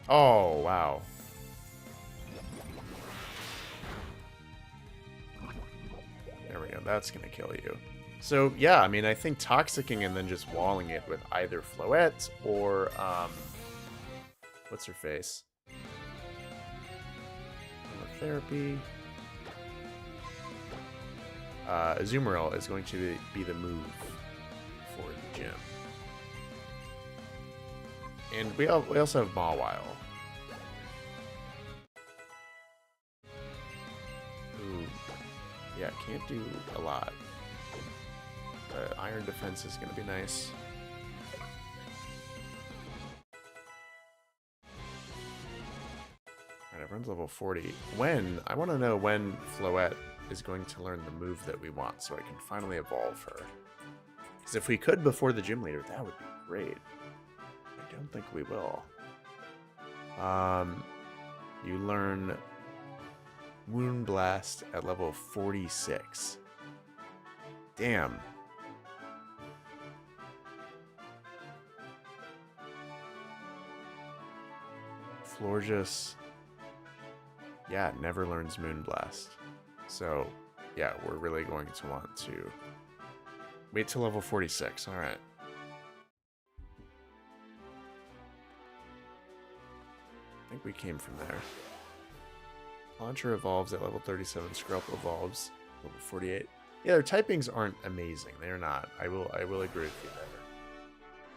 Oh, wow. There we go. That's going to kill you. So, yeah, I mean, I think toxicking and then just walling it with either Floette or, what's her face? Therapy. Azumarill is going to be the move for the gym. And we also have Mawile. Ooh. Yeah, can't do a lot. But Iron Defense is going to be nice. Alright, everyone's level 40. I want to know when Floette is going to learn the move that we want so I can finally evolve her. Because if we could before the gym leader, that would be great. I don't think we will. You learn Moonblast at level 46. Damn. Florges, yeah, never learns Moonblast. So, yeah, we're really going to want to wait till level 46. All right. I think we came from there. Launcher evolves at level 37. Skrelp evolves level 48. Yeah, their typings aren't amazing. They're not. I will agree with you there.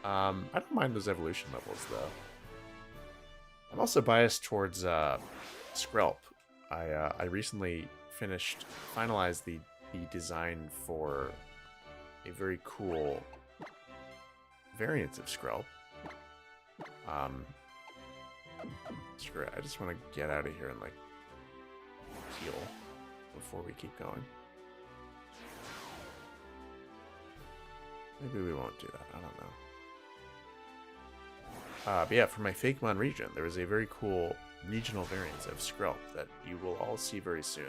I don't mind those evolution levels though. I'm also biased towards Skrelp. I recently finalized the design for a very cool variants of Skrelp. Screw it. I just want to get out of here and, like, heal before we keep going. Maybe we won't do that. I don't know. But yeah, for my Fakemon region, there is a very cool regional variant of Skrelp that you will all see very soon.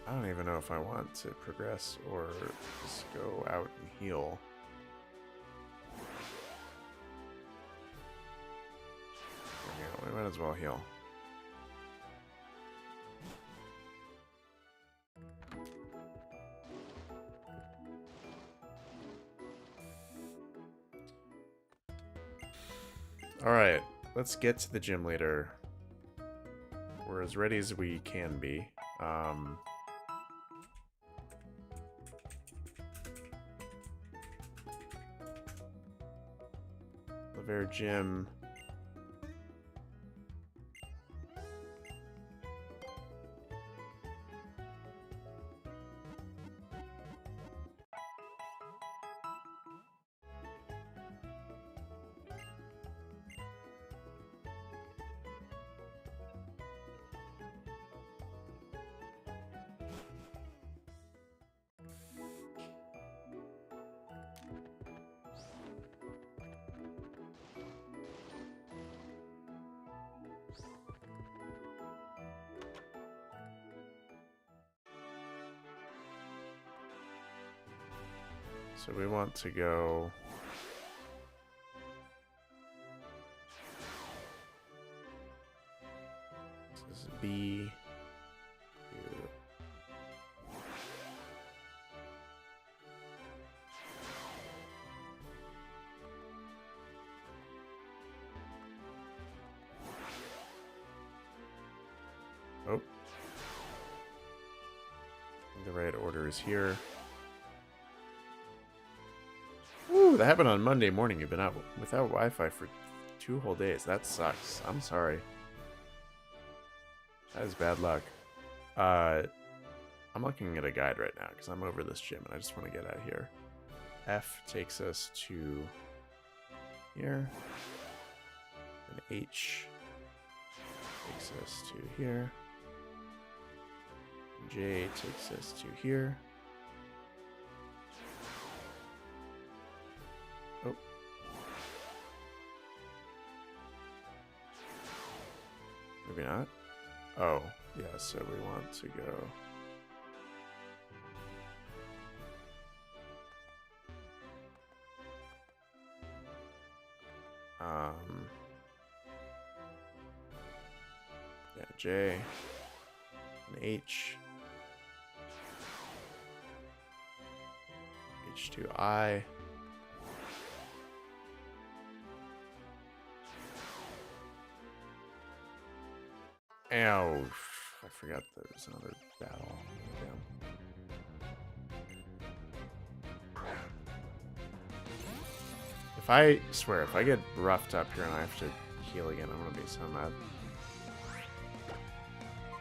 I don't even know if I want to progress or just go out and heal. We might as well heal. Alright, let's get to the gym leader. We're as ready as we can be. Laver Gym. So we want to go... This is B. Oh. The right order is here. Ooh, that happened on Monday morning. You've been out without Wi-Fi for 2 whole days. That sucks. I'm sorry. That is bad luck. I'm looking at a guide right now because I'm over this gym and I just want to get out of here. F takes us to here. And H takes us to here. And J takes us to here. Oh. Maybe not. Oh, yeah, so we want to go... yeah, J and H. H2I. Ow, I forgot there was another battle. Damn. If I swear, if I get roughed up here and I have to heal again, I'm gonna be so mad.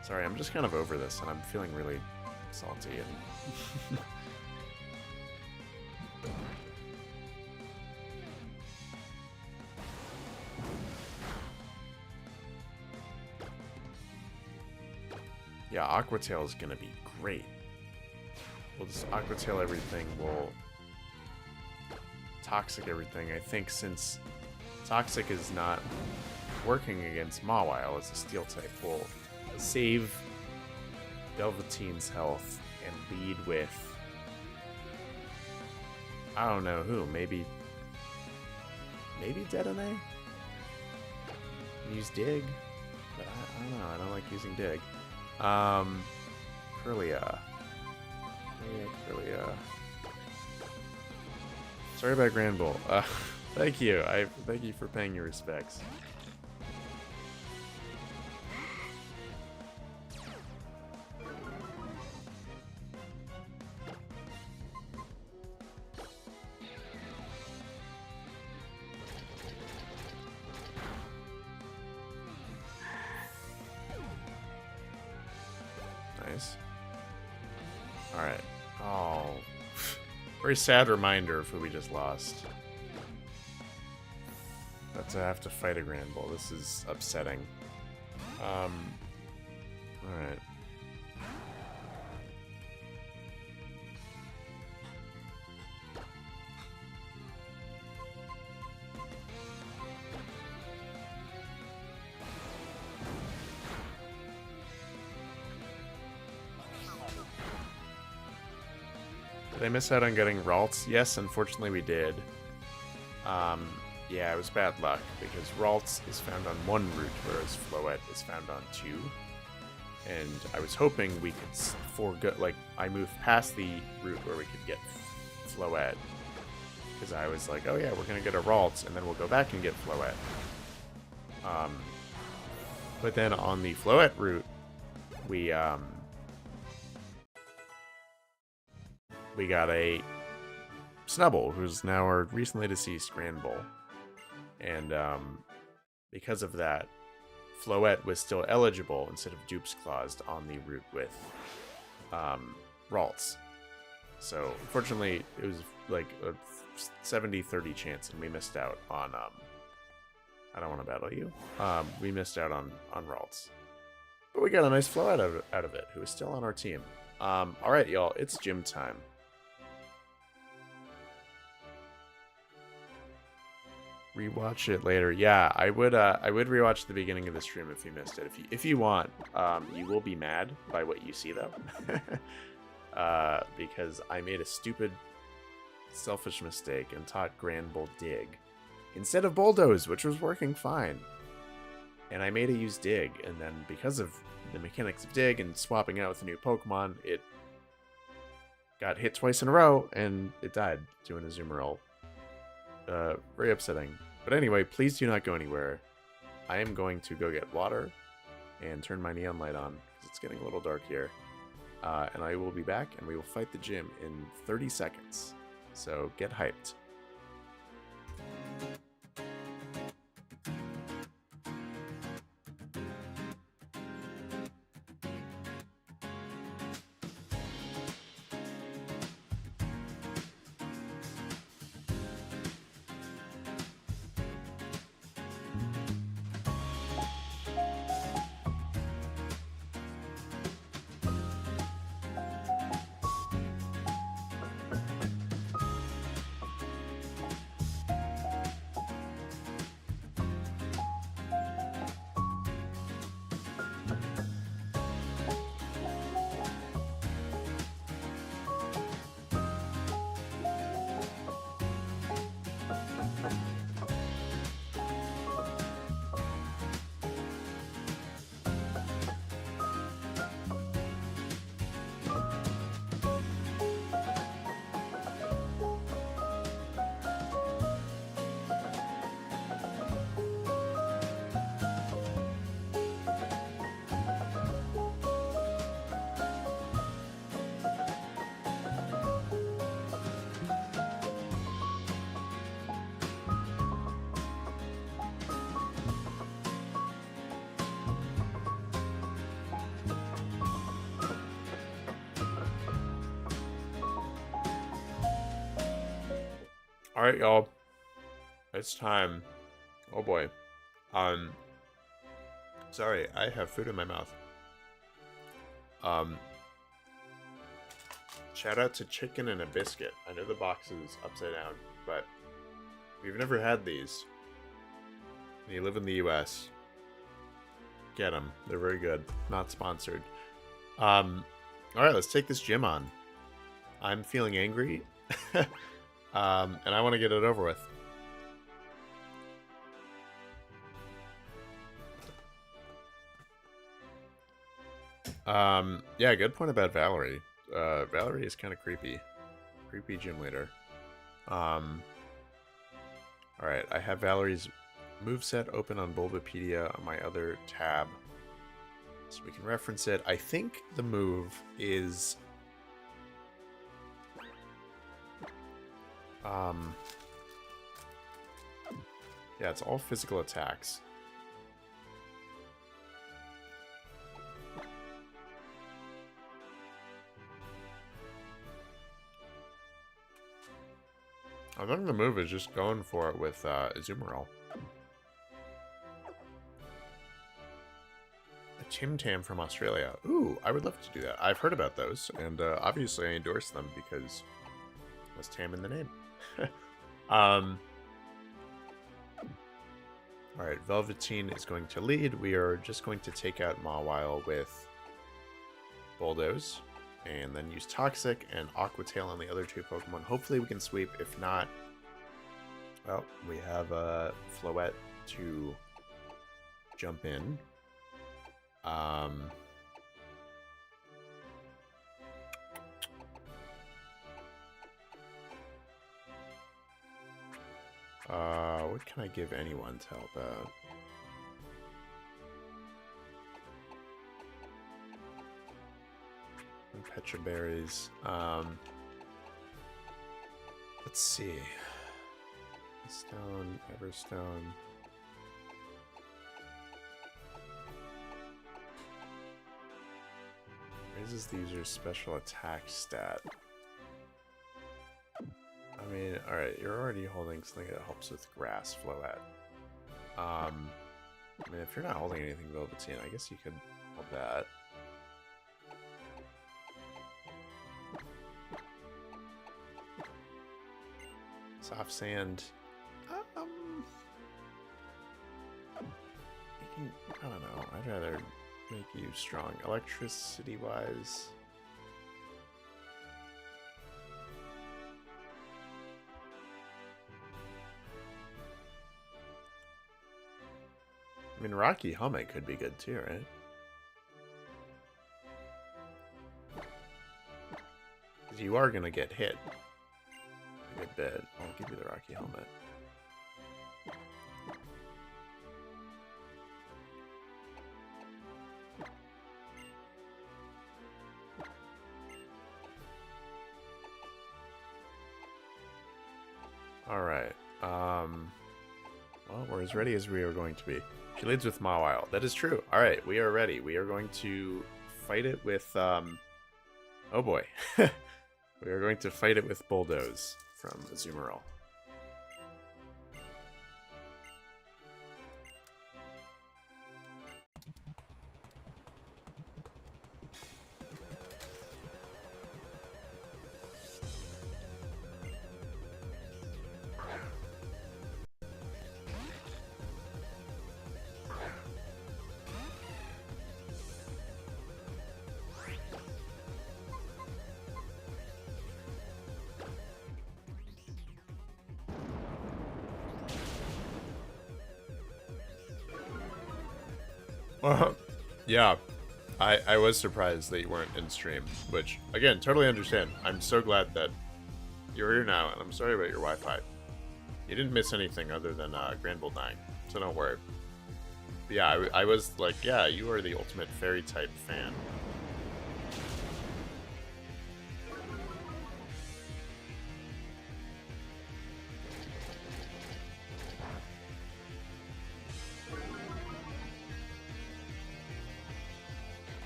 Sorry, I'm just kind of over this and I'm feeling really salty and yeah, Aqua Tail is gonna be great. We'll just Aqua Tail everything, we'll Toxic everything. I think since Toxic is not working against Mawile as a Steel type, we'll save Velveteen's health and lead with... I don't know who, maybe Dedenne? Use Dig? But I don't know, I don't like using Dig. Kirlia. Sorry about Grand Bull. Thank you. Thank you for paying your respects. Very sad reminder of who we just lost. But to have to fight a Grand Bull, this is upsetting. Alright. Did I miss out on getting Ralts? Yes, unfortunately we did. Yeah, it was bad luck, because Ralts is found on one route, whereas Floette is found on two. And I was hoping we could forego, like, I moved past the route where we could get Floette. Because I was like, oh yeah, we're going to get a Ralts, and then we'll go back and get Floette. But then on the Floette route, we got a Snubbull, who's now our recently deceased Grand Bull. And because of that, Floette was still eligible instead of Dupes Claused on the route with Ralts. So, unfortunately, it was like a 70-30 chance, and we missed out on... I don't want to battle you. We missed out on Ralts. But we got a nice Floette out of it, who is still on our team. Alright, y'all, it's gym time. Rewatch it later. Yeah, I would rewatch the beginning of the stream if you missed it. If you want, you will be mad by what you see though. Because I made a stupid, selfish mistake and taught Grand Bull Dig instead of Bulldoze, which was working fine. And I made it use Dig, and then because of the mechanics of Dig and swapping out with a new Pokemon, it got hit twice in a row and it died doing a Zoomerl. Very upsetting. But anyway, please do not go anywhere. I am going to go get water and turn my neon light on because it's getting a little dark here. And I will be back and we will fight the gym in 30 seconds. So get hyped. Alright, y'all. It's time. Oh boy. Sorry, I have food in my mouth. Shout out to Chicken and a Biscuit. I know the box is upside down, but we've never had these. And you live in the US. Get them. They're very good. Not sponsored. Alright, let's take this gym on. I'm feeling angry. And I want to get it over with. Yeah, good point about Valerie. Valerie is kind of creepy. Creepy gym leader. Alright, I have Valerie's moveset open on Bulbapedia on my other tab. So we can reference it. I think the move is... yeah, it's all physical attacks. I think the move is just going for it with Azumarill. A Tim Tam from Australia. Ooh, I would love to do that. I've heard about those, and obviously I endorse them because there's Tam in the name. Alright, Velveteen is going to lead. We are just going to take out Mawile with Bulldoze, and then use Toxic and Aqua Tail on the other two Pokemon. Hopefully we can sweep. If not, well, we have Floette to jump in. What can I give anyone to help out? Petra Berries. Let's see. Stone, Everstone. Raises the user's special attack stat. I mean, alright, you're already holding something that helps with grass, Floette. I mean, if you're not holding anything Velveteen, I guess you could hold that. Soft Sand. You can, I don't know, I'd rather make you strong. Electricity-wise... I mean, Rocky Helmet could be good too, right? Because you are going to get hit a good bit. I'll give you the Rocky Helmet. Alright. Well, we're as ready as we are going to be. She leads with Mawile. That is true. Alright, we are ready. We are going to fight it with, oh boy. We are going to fight it with Bulldoze from Azumarill. Yeah, I was surprised that you weren't in stream, which, again, totally understand. I'm so glad that you're here now, and I'm sorry about your Wi-Fi. You didn't miss anything other than Granville dying, so don't worry. But yeah, I was like, yeah, you are the ultimate fairy-type fan.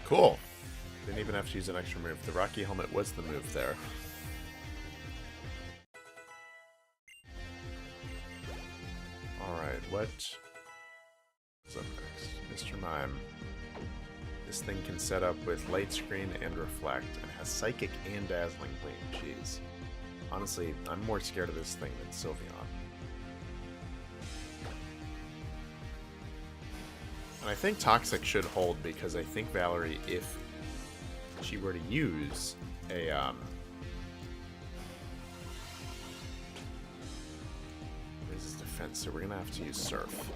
Cool. Didn't even have to use an extra move. The Rocky Helmet was the move there. Alright, what is up next? Mr. Mime. This thing can set up with Light Screen and Reflect, and has Psychic and Dazzling Gleam. Jeez. Honestly, I'm more scared of this thing than Sylveon. And I think Toxic should hold, because I think Valerie, if she were to use a, raises defense, so we're gonna have to use Surf.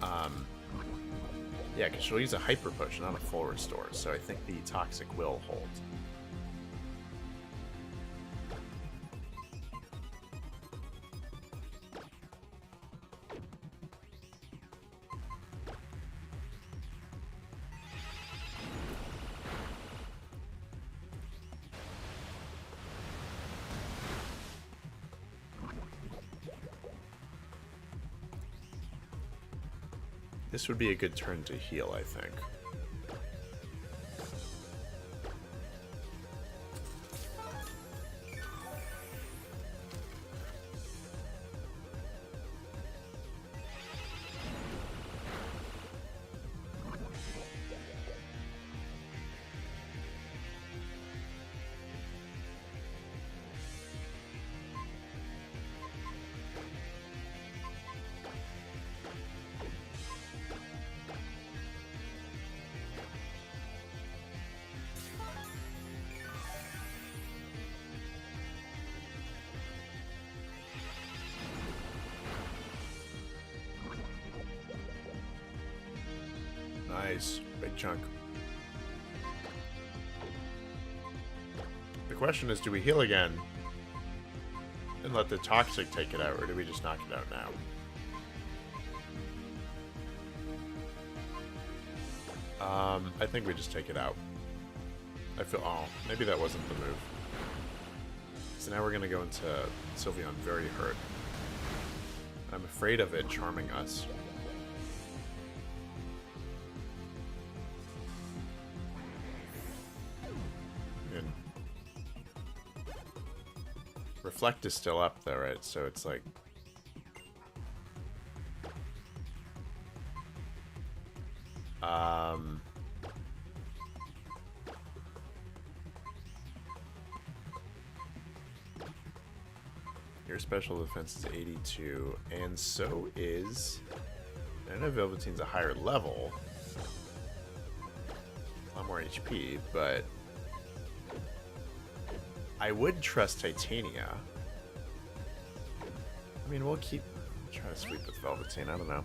Yeah, because she'll use a Hyper Push, not a full restore, so I think the Toxic will hold. This would be a good turn to heal, I think. Nice. Big chunk. The question is, do we heal again and let the Toxic take it out, or do we just knock it out now? I think we just take it out. I feel... Oh, maybe that wasn't the move. So now we're going to go into Sylveon very hurt. I'm afraid of it charming us. And Reflect is still up though, right? So it's like... Your special defense is 82, and so is... I know Velveteen's a higher level. A lot more HP, but... I would trust Titania. I mean, we'll keep... trying to sweep with Velveteen, I don't know.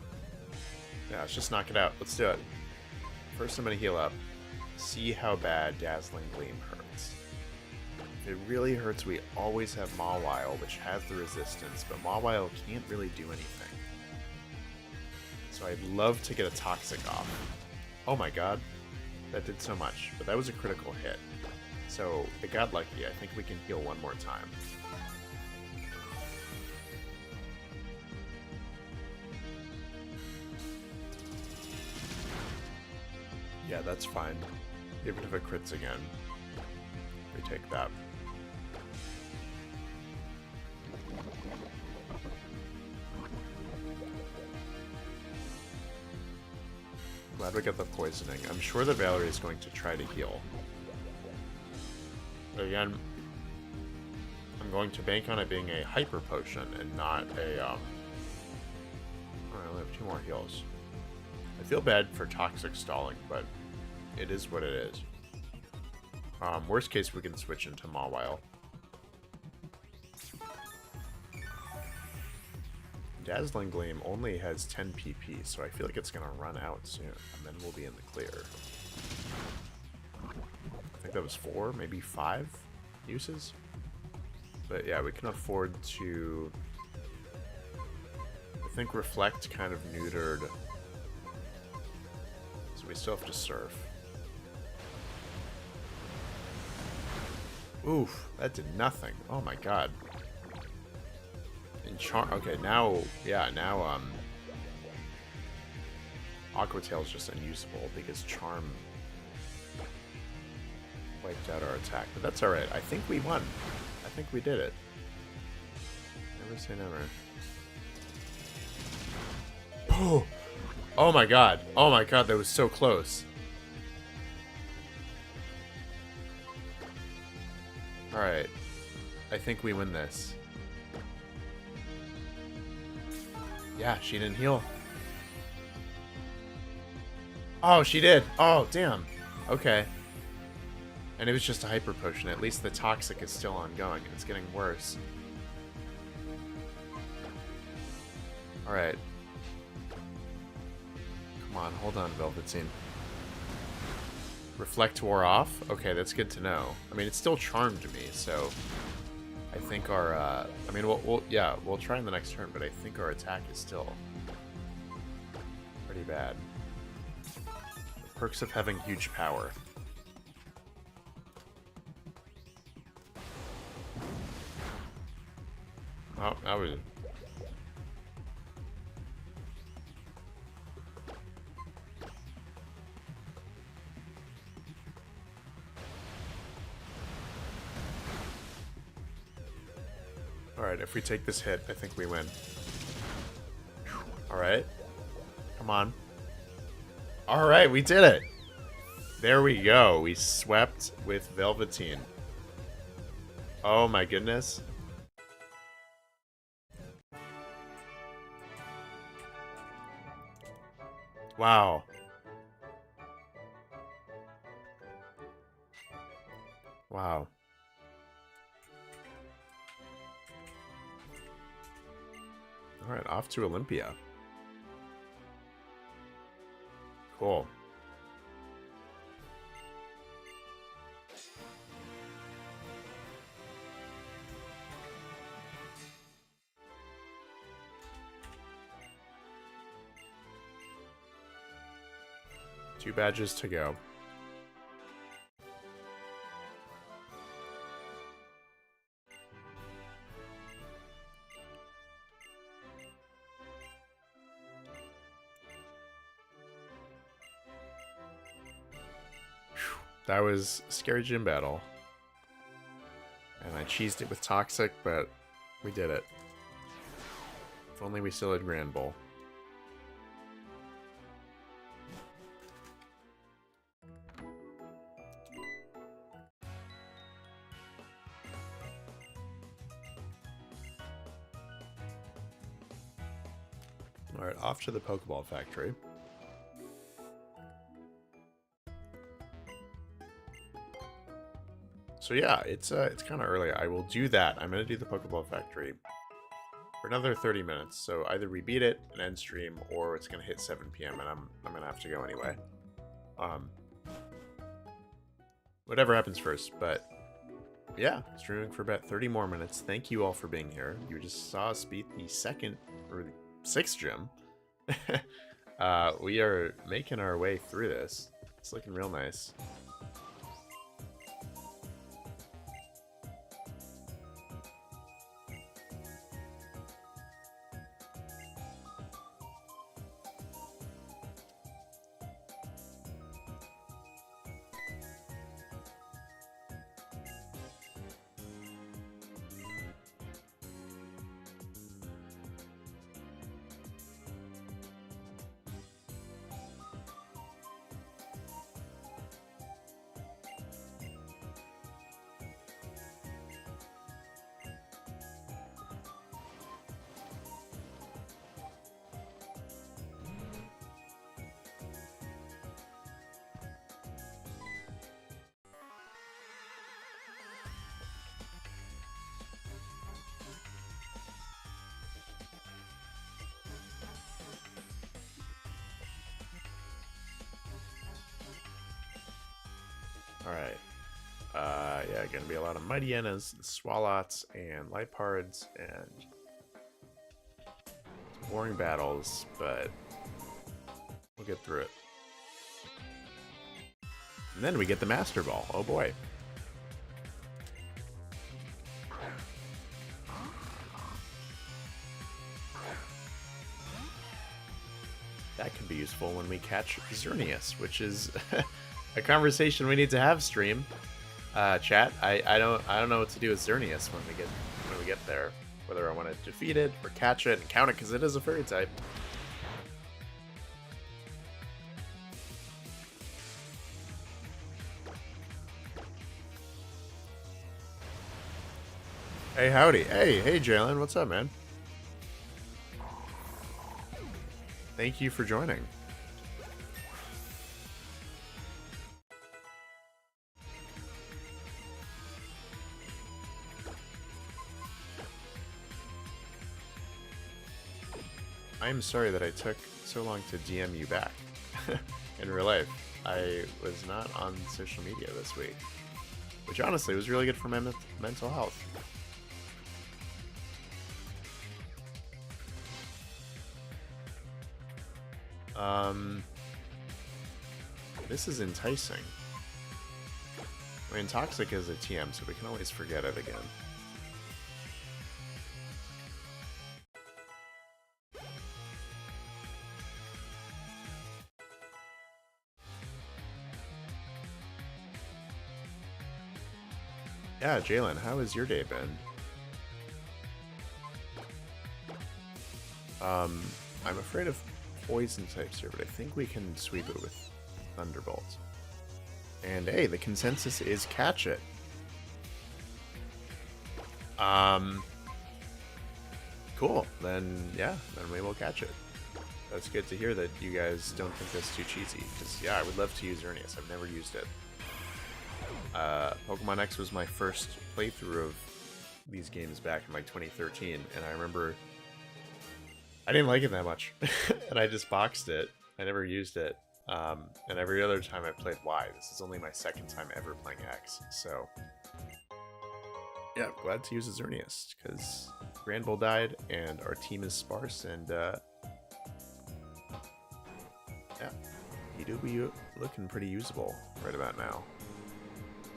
Yeah, let's just knock it out. Let's do it. First I'm going to heal up. See how bad Dazzling Gleam hurts. If it really hurts, we always have Mawile, which has the resistance, but Mawile can't really do anything. So I'd love to get a Toxic off. Oh my god. That did so much, but that was a critical hit. So it got lucky. I think we can heal one more time. Yeah, that's fine. Even if it crits again, we take that. Glad we got the poisoning. I'm sure that Valerie is going to try to heal. But again, I'm going to bank on it being a hyper potion and not a, Alright, I only have 2 more heals. I feel bad for Toxic stalling, but it is what it is. Worst case, we can switch into Mawile. Dazzling Gleam only has 10 PP, so I feel like it's going to run out soon, and then we'll be in the clear. I think that was 4, maybe 5 uses? But yeah, we can afford to... I think Reflect kind of neutered, so we still have to Surf. Oof, that did nothing. Oh my god. And okay, now, yeah, now, Aqua Tail's just unusable because Charm wiped out our attack. But that's alright. I think we won. I think we did it. Never say never. Oh! Oh my god. Oh my god, that was so close. Alright. I think we win this. Yeah, she didn't heal. Oh, she did. Oh, damn. Okay. And it was just a hyper potion. At least the Toxic is still ongoing, and it's getting worse. Alright. Come on, hold on, Velveteen. Reflect wore off? Okay, that's good to know. I mean, it still charmed me, so... I think our, I mean, we'll try in the next turn, but I think our attack is still pretty bad. The perks of having huge power. Oh, that was... Alright, if we take this hit, I think we win. Alright. Come on. Alright, we did it! There we go. We swept with Velveteen. Oh my goodness. Wow. Wow. Alright, off to Olympia. Cool. 2 badges to go. That was a scary gym battle. And I cheesed it with Toxic, but we did it. If only we still had Grand Bull. Alright, off to the Pokeball factory. So yeah, it's kind of early. I will do that. I'm going to do the Pokeball factory for another 30 minutes. So either we beat it and end stream, or it's going to hit 7 p.m. and I'm going to have to go anyway. Whatever happens first, but yeah, streaming for about 30 more minutes. Thank you all for being here. You just saw us beat the 2nd or the 6th gym. We are making our way through this. It's looking real nice. Alright. Yeah, gonna be a lot of Mightyenas, Swalots, and Lipards, and some boring battles, but we'll get through it. And then we get the Master Ball. Oh boy. That could be useful when we catch Xerneas, which is a conversation we need to have, stream. Chat. I don't know what to do with Xerneas when we get there. Whether I want to defeat it or catch it and count it, because it is a fairy type. Hey, howdy. Hey, Jalen. What's up, man? Thank you for joining. I'm sorry that I took so long to DM you back in real life. I was not on social media this week, which honestly was really good for my mental health. This is enticing. I mean, Toxic is a TM, so we can always forget it again. Yeah, Jalen, how has your day been? I'm afraid of poison types here, but I think we can sweep it with Thunderbolt. And hey, the consensus is catch it. Cool. Then yeah, then we will catch it. That's good to hear that you guys don't think that's too cheesy. Because yeah, I would love to use Xerneas. I've never used it. Pokemon X was my first playthrough of these games back in like 2013, and I remember I didn't like it that much, and I just boxed it. I never used it, and every other time I played Y. This is only my 2nd time ever playing X, so yeah, glad to use a Xerneas, because Grand Bull died, and our team is sparse, and yeah, He do be looking pretty usable right about now.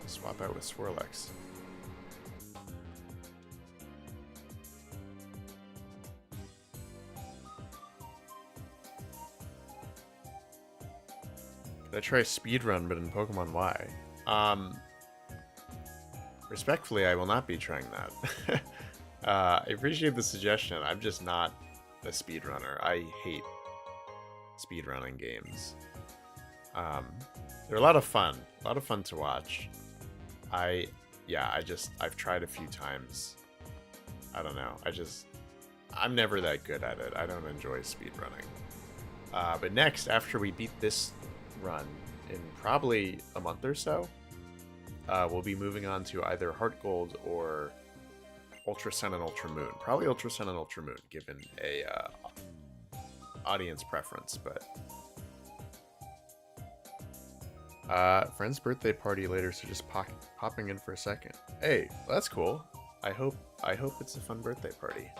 Swap out with Swirlex. Could I try speedrun, but in Pokemon Y? Respectfully, I will not be trying that. I appreciate the suggestion. I'm just not a speedrunner. I hate speedrunning games. They're a lot of fun to watch. I've tried a few times. I don't know. I'm never that good at it. I don't enjoy speedrunning. But next, after we beat this run in probably a month or so, we'll be moving on to either Heart Gold or Ultra Sun and Ultra Moon. Probably Ultra Sun and Ultra Moon, given a audience preference, but friend's birthday party later, so just popping in for a second. Hey, well, that's cool. I hope it's a fun birthday party.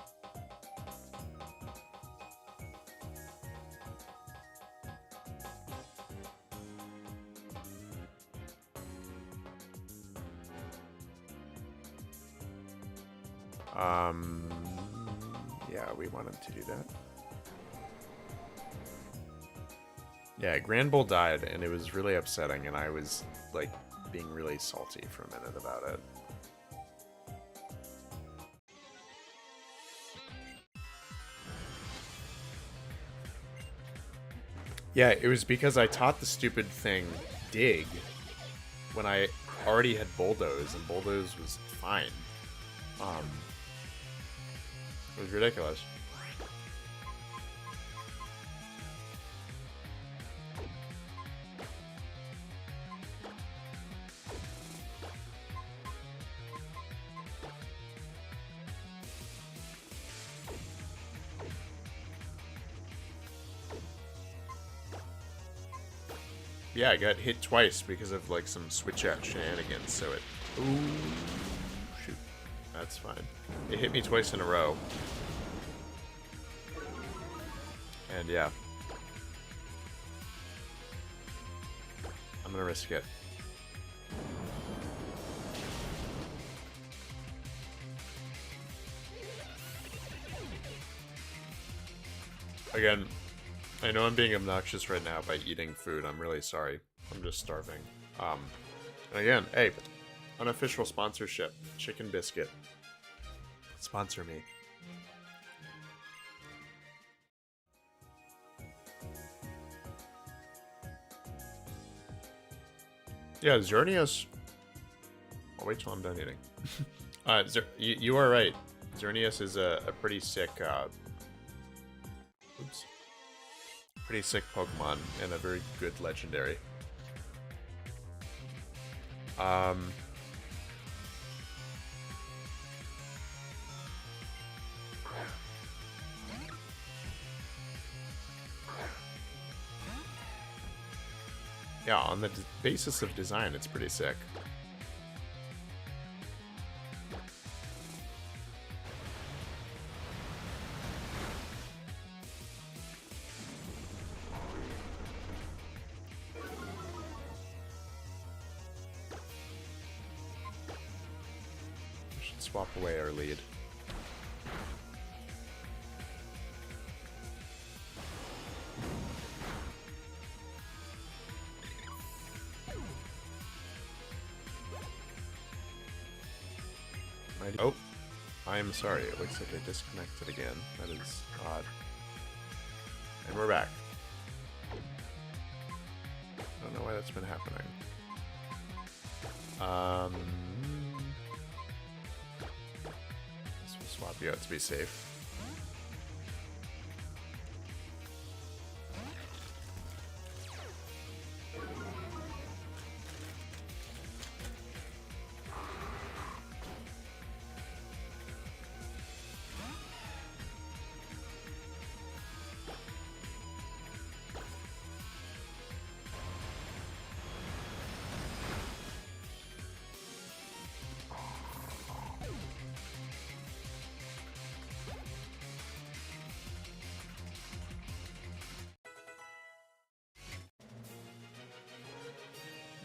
Yeah, we want him to do that. Yeah, Grand Bull died, and it was really upsetting, and I was, like, being really salty for a minute about it. Yeah, it was because I taught the stupid thing Dig when I already had Bulldoze, and Bulldoze was fine. It was ridiculous. Yeah, I got hit twice because of like some switch out shenanigans, so it... Ooh, shoot. That's fine. It hit me twice in a row. And yeah. I'm gonna risk it. Again, I know I'm being obnoxious right now by eating food. I'm really sorry. I'm just starving. And again, hey, unofficial sponsorship. Chicken Biscuit. Sponsor me. Yeah, Xerneas... I'll wait till I'm done eating. You are right. Xerneas is a pretty sick... Oops. Pretty sick Pokemon, and a very good legendary. Yeah, on the basis of design, it's pretty sick. We should swap away our lead. Oh, I am sorry. It looks like I disconnected again. That is odd. And we're back. I don't know why that's been happening. Guess we'll swap you out to be safe.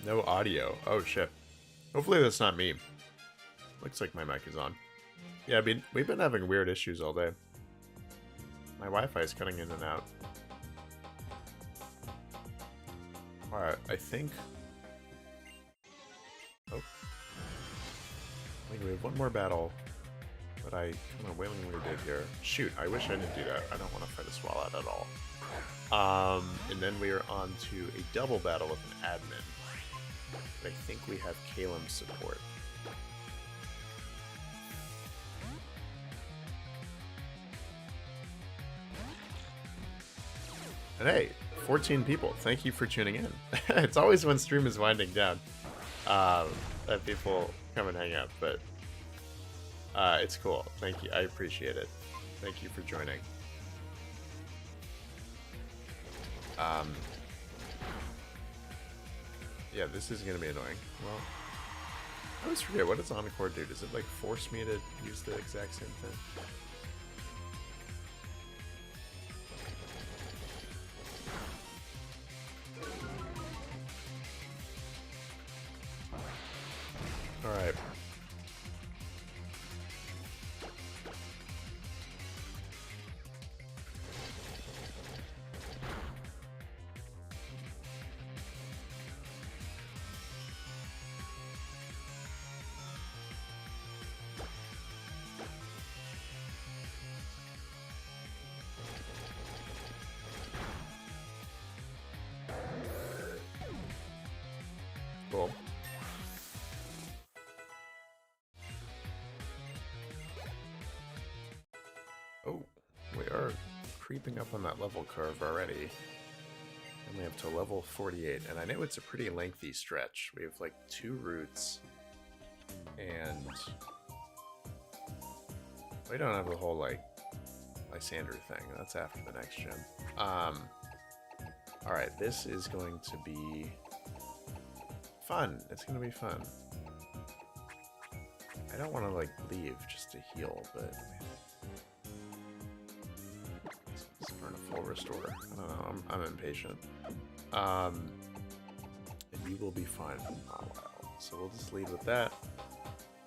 No audio. Oh, shit. Hopefully that's not me. Looks like my mic is on. Yeah, we've been having weird issues all day. My Wi-Fi is cutting in and out. Alright, I think... Oh. I think we have one more battle that I kind of willingly did here. Shoot, I wish I didn't do that. I don't want to fight a Swallow at all. And then we are on to a double battle with an admin. But I think we have Kalem's support. And hey, 14 people. Thank you for tuning in. It's always when stream is winding down that people come and hang out, but it's cool. Thank you. I appreciate it. Thank you for joining. Yeah, this is going to be annoying. Well, I always forget, what does Encore do? Does it, like, force me to use the exact same thing? Alright. Cool. Oh, we are creeping up on that level curve already. And we have to level 48, and I know it's a pretty lengthy stretch. We have like 2 routes, and we don't have the whole like Lysander thing. That's after the next gym. Alright, this is going to be fun. It's going to be fun. I don't want to like leave just to heal, but let's burn a full restore. I don't know. I'm impatient. And you will be fine for a while. So we'll just lead with that.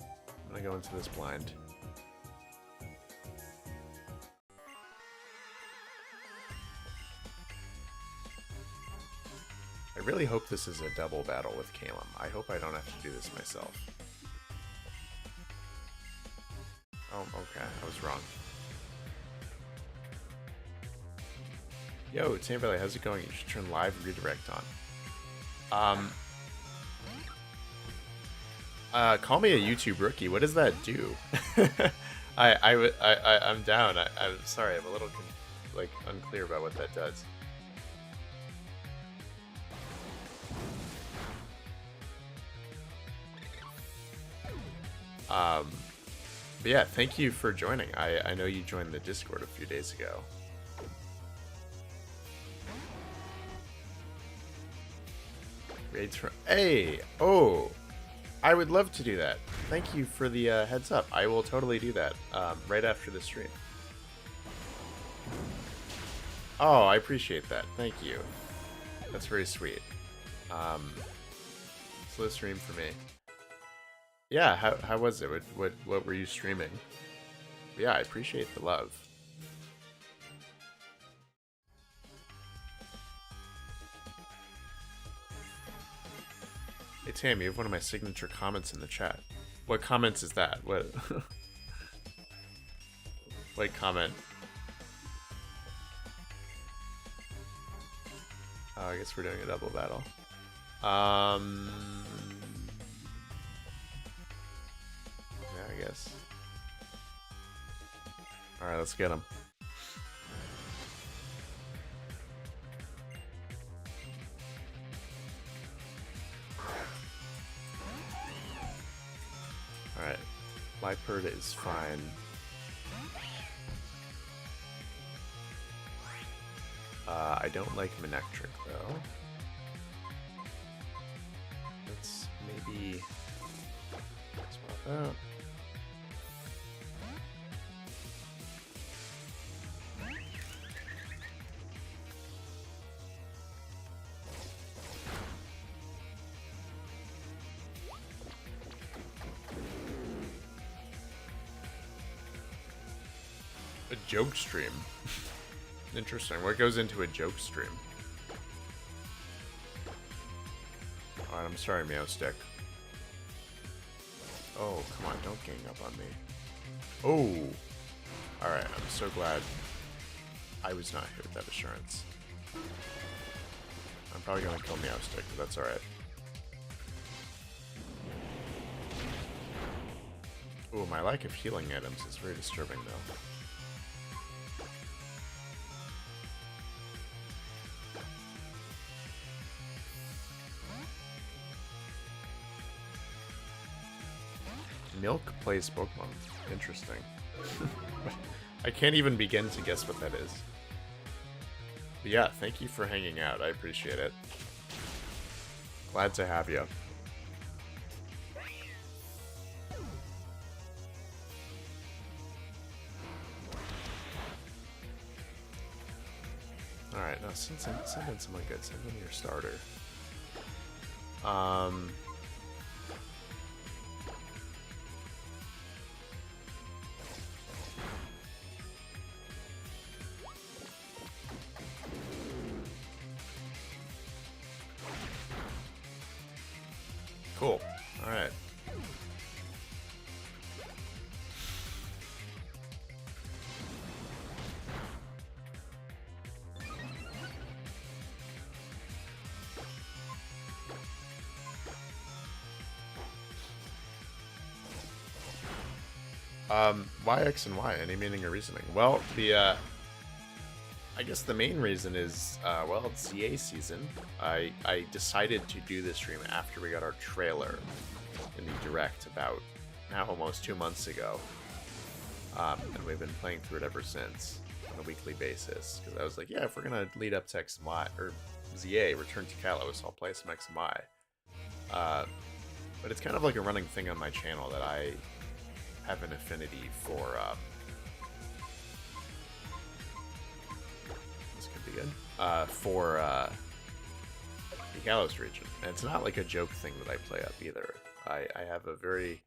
I'm gonna go into this blind. I really hope this is a double battle with Kalem. I hope I don't have to do this myself. Oh, okay. I was wrong. Yo, Sam Valley, how's it going? You should turn live redirect on. Call me a YouTube rookie. What does that do? I'm down. I'm sorry. I'm a little unclear about what that does. But yeah, thank you for joining. I know you joined the Discord a few days ago. Raids from... Hey! Oh! I would love to do that. Thank you for the heads up. I will totally do that right after the stream. Oh, I appreciate that. Thank you. That's very sweet. Slow stream for me. Yeah, how was it? What were you streaming? Yeah, I appreciate the love. Hey Tam, you have one of my signature comments in the chat. What comments is that? What? What comment? Oh, I guess we're doing a double battle. Yeah, I guess. Alright, let's get him. Alright, Liepard is fine. I don't like Manectric though. Let's maybe swap out. A joke stream. Interesting. What goes into a joke stream? Alright, I'm sorry, Meowstick. Oh, come on, don't gang up on me. Oh! Alright, I'm so glad I was not hit with that assurance. I'm probably gonna kill Meowstick, but that's alright. Ooh, my lack of healing items is very disturbing, though. Milk plays Pokemon. Interesting. I can't even begin to guess what that is. But yeah, thank you for hanging out. I appreciate it. Glad to have you. Alright, now send in someone good. Send in your starter. Cool. Alright. Why X and Y? Any meaning or reasoning? Well, I guess the main reason is, well, it's ZA season. I decided to do this stream after we got our trailer in the Direct about now almost 2 months ago. And we've been playing through it ever since on a weekly basis. Because I was like, yeah, if we're going to lead up to X and Y, or ZA, Return to Kalos, I'll play some X and Y. But it's kind of like a running thing on my channel that I have an affinity for, this could be good, for the Kalos region. And it's not like a joke thing that I play up either. I have a very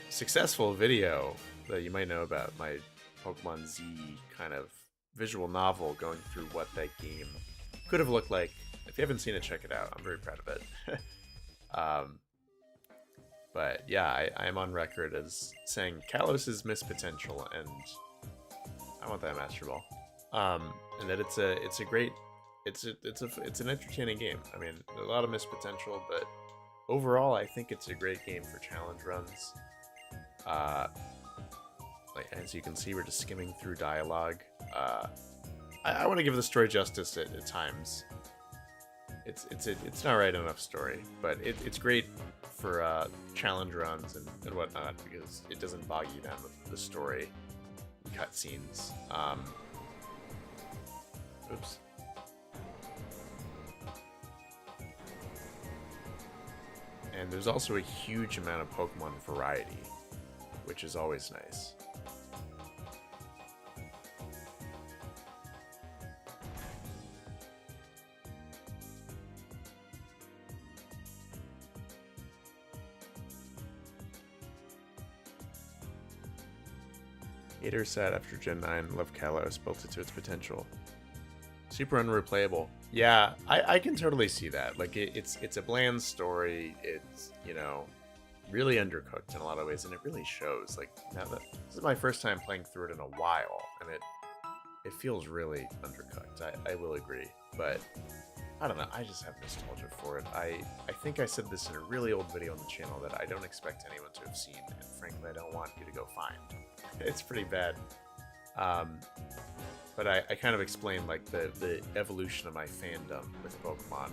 successful video that you might know about, my Pokemon Z kind of visual novel going through what that game could have looked like. If you haven't seen it, check it out. I'm very proud of it. But yeah, I am on record as saying Kalos is missed potential, and I want that Master Ball. And that it's an entertaining game. I mean, a lot of missed potential, but overall, I think it's a great game for challenge runs. Like, as you can see, we're just skimming through dialogue. I want to give the story justice at times. It's not right enough story, but it's great for challenge runs and whatnot, because it doesn't bog you down with the story and cutscenes. Oops. And there's also a huge amount of Pokemon variety, which is always nice. Hater said after Gen 9, love Kalos, built it to its potential. Super unreplayable. Yeah, I can totally see that. Like, it's a bland story. It's, you know, really undercooked in a lot of ways, and it really shows. Like, now that this is my first time playing through it in a while, and it feels really undercooked. I will agree, but I don't know. I just have nostalgia for it. I think I said this in a really old video on the channel that I don't expect anyone to have seen, and frankly, I don't want you to go find. It's pretty bad. But I kind of explained, like, the evolution of my fandom with Pokemon,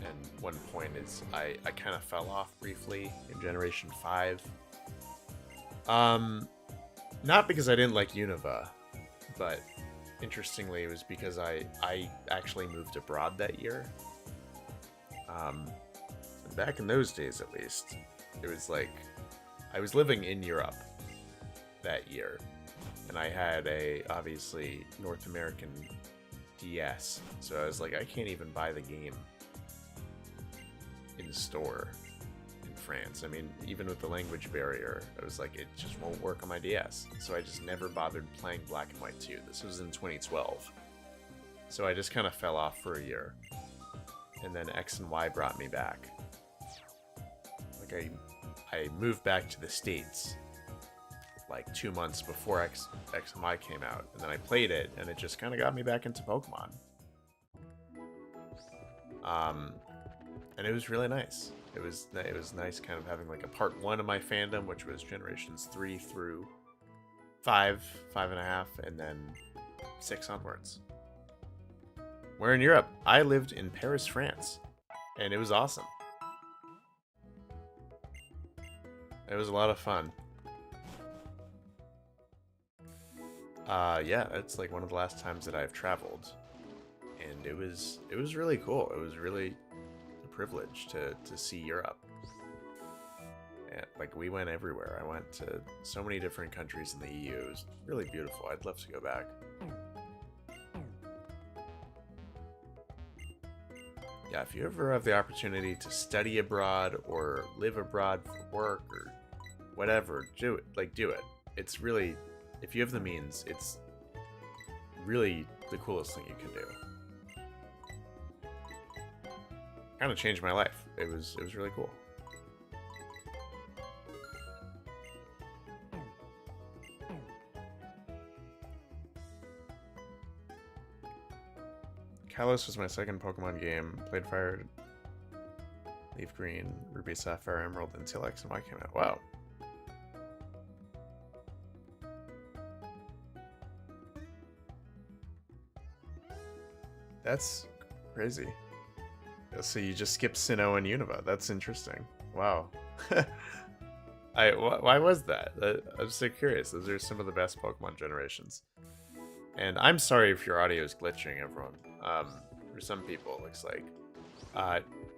and one point is I kind of fell off briefly in Generation 5. Not because I didn't like Unova, but interestingly, it was because I actually moved abroad that year. And back in those days, at least, it was like I was living in Europe that year, and I had a obviously North American DS, so I was like, I can't even buy the game in the store in France. I mean, even with the language barrier, I was like, it just won't work on my DS. So I just never bothered playing Black and White 2. This was in 2012. So I just kind of fell off for a year. And then X and Y brought me back. Like, I moved back to the States like 2 months before X and Y came out. And then I played it, and it just kind of got me back into Pokemon. And it was really nice. It was nice kind of having like a part 1 of my fandom, which was generations 3 through 5, 5.5, and then 6 onwards. We're in Europe. I lived in Paris, France, and it was awesome. It was a lot of fun. Yeah, it's like one of the last times that I've traveled, and it was really cool. It was really a privilege to see Europe. And like, we went everywhere. I went to so many different countries in the EU. It was really beautiful. I'd love to go back. Yeah, if you ever have the opportunity to study abroad or live abroad for work or whatever, do it. Like, do it. It's really, if you have the means, it's really the coolest thing you can do. Kind of changed my life. It was really cool. Kalos was my second Pokemon game. Played Fire, Leaf Green, Ruby, Sapphire, Emerald until X and Y came out. Wow. That's crazy. So you just skipped Sinnoh and Unova. That's interesting. Wow. Why was that? I'm so curious. Those are some of the best Pokemon generations. And I'm sorry if your audio is glitching, everyone. For some people, it looks like.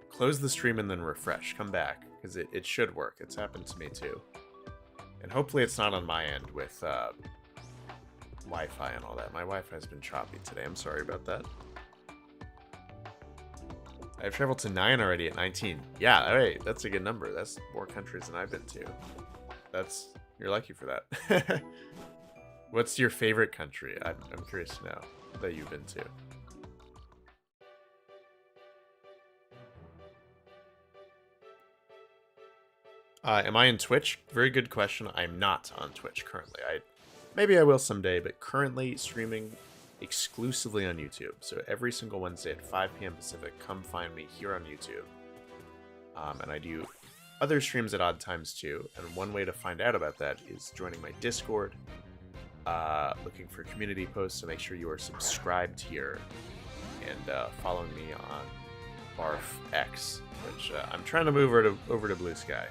Close the stream and then refresh. Come back, because it should work. It's happened to me too. And hopefully it's not on my end with Wi-Fi and all that. My Wi-Fi has been choppy today. I'm sorry about that. I've traveled to 9 already at 19. Yeah, alright, that's a good number. That's more countries than I've been to. You're lucky for that. What's your favorite country? I'm curious to know that you've been to. Am I in Twitch? Very good question. I'm not on Twitch currently. Maybe I will someday, but currently streaming exclusively on YouTube. So every single Wednesday at 5 p.m. Pacific, come find me here on YouTube. And I do other streams at odd times too. And one way to find out about that is joining my Discord, looking for community posts. So make sure you are subscribed here and following me on BarfX, which I'm trying to move over to Blue Sky.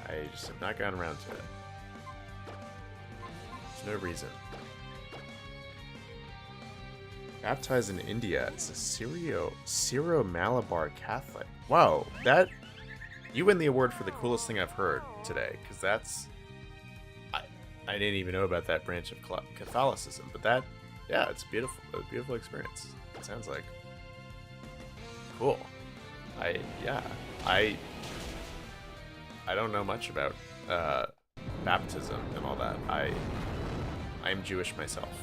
I just have not gotten around to it. There's no reason. Baptized in India as a Syro-Malabar Catholic. Wow, you win the award for the coolest thing I've heard today, because that's... I didn't even know about that branch of Catholicism, but yeah, it's beautiful. A beautiful experience, it sounds like. Cool. I don't know much about baptism and all that. I'm Jewish myself.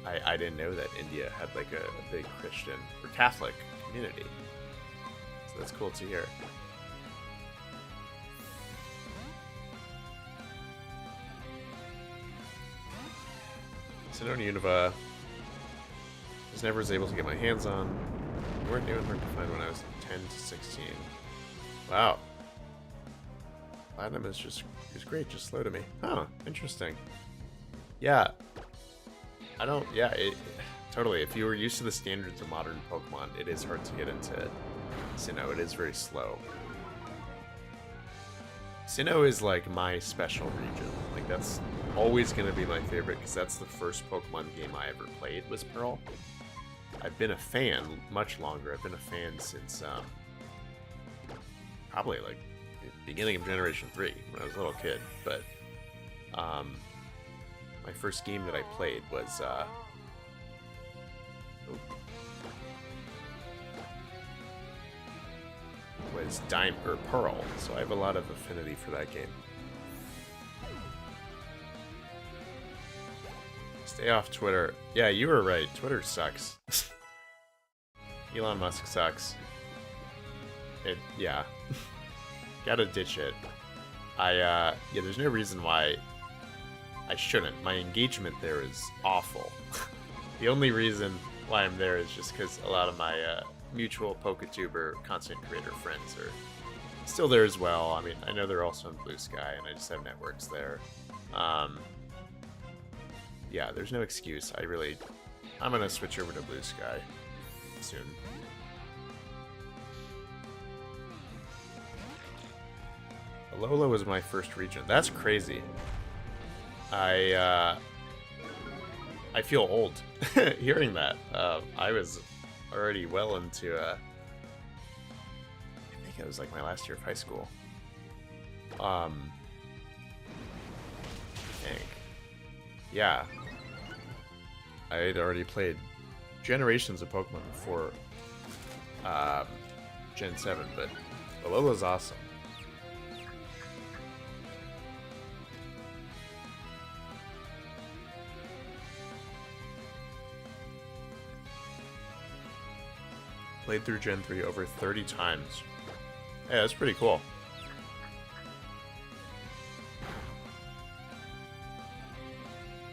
I didn't know that India had like a big Christian or Catholic community. So that's cool to hear. Sinnoh and Unova, never was able to get my hands on. They weren't new and hard to find when I was 10 to 16. Wow. Platinum is great, just slow to me. Huh, interesting. Yeah. Totally. If you were used to the standards of modern Pokemon, it is hard to get into Sinnoh. It is very slow. Sinnoh is like my special region. Like, that's always going to be my favorite because that's the first Pokemon game I ever played was Pearl. I've been a fan much longer. I've been a fan since probably like the beginning of Generation 3 when I was a little kid. But my first game that I played was was Diamond or Pearl, so I have a lot of affinity for that game. Stay off Twitter. Yeah, you were right. Twitter sucks. Elon Musk sucks. Yeah. Gotta ditch it. Yeah, there's no reason why I shouldn't. My engagement there is awful. The only reason why I'm there is just because a lot of my mutual PokeTuber content creator friends are still there as well. I mean, I know they're also in Blue Sky, and I just have networks there. Yeah, there's no excuse. I'm gonna switch over to Blue Sky soon. Alola was my first region. That's crazy. I feel old hearing that. I was already well into, I think it was like my last year of high school. I think. Yeah. I had already played generations of Pokemon before Gen 7, but Alola's awesome. Played through Gen 3 over 30 times. Yeah, that's pretty cool.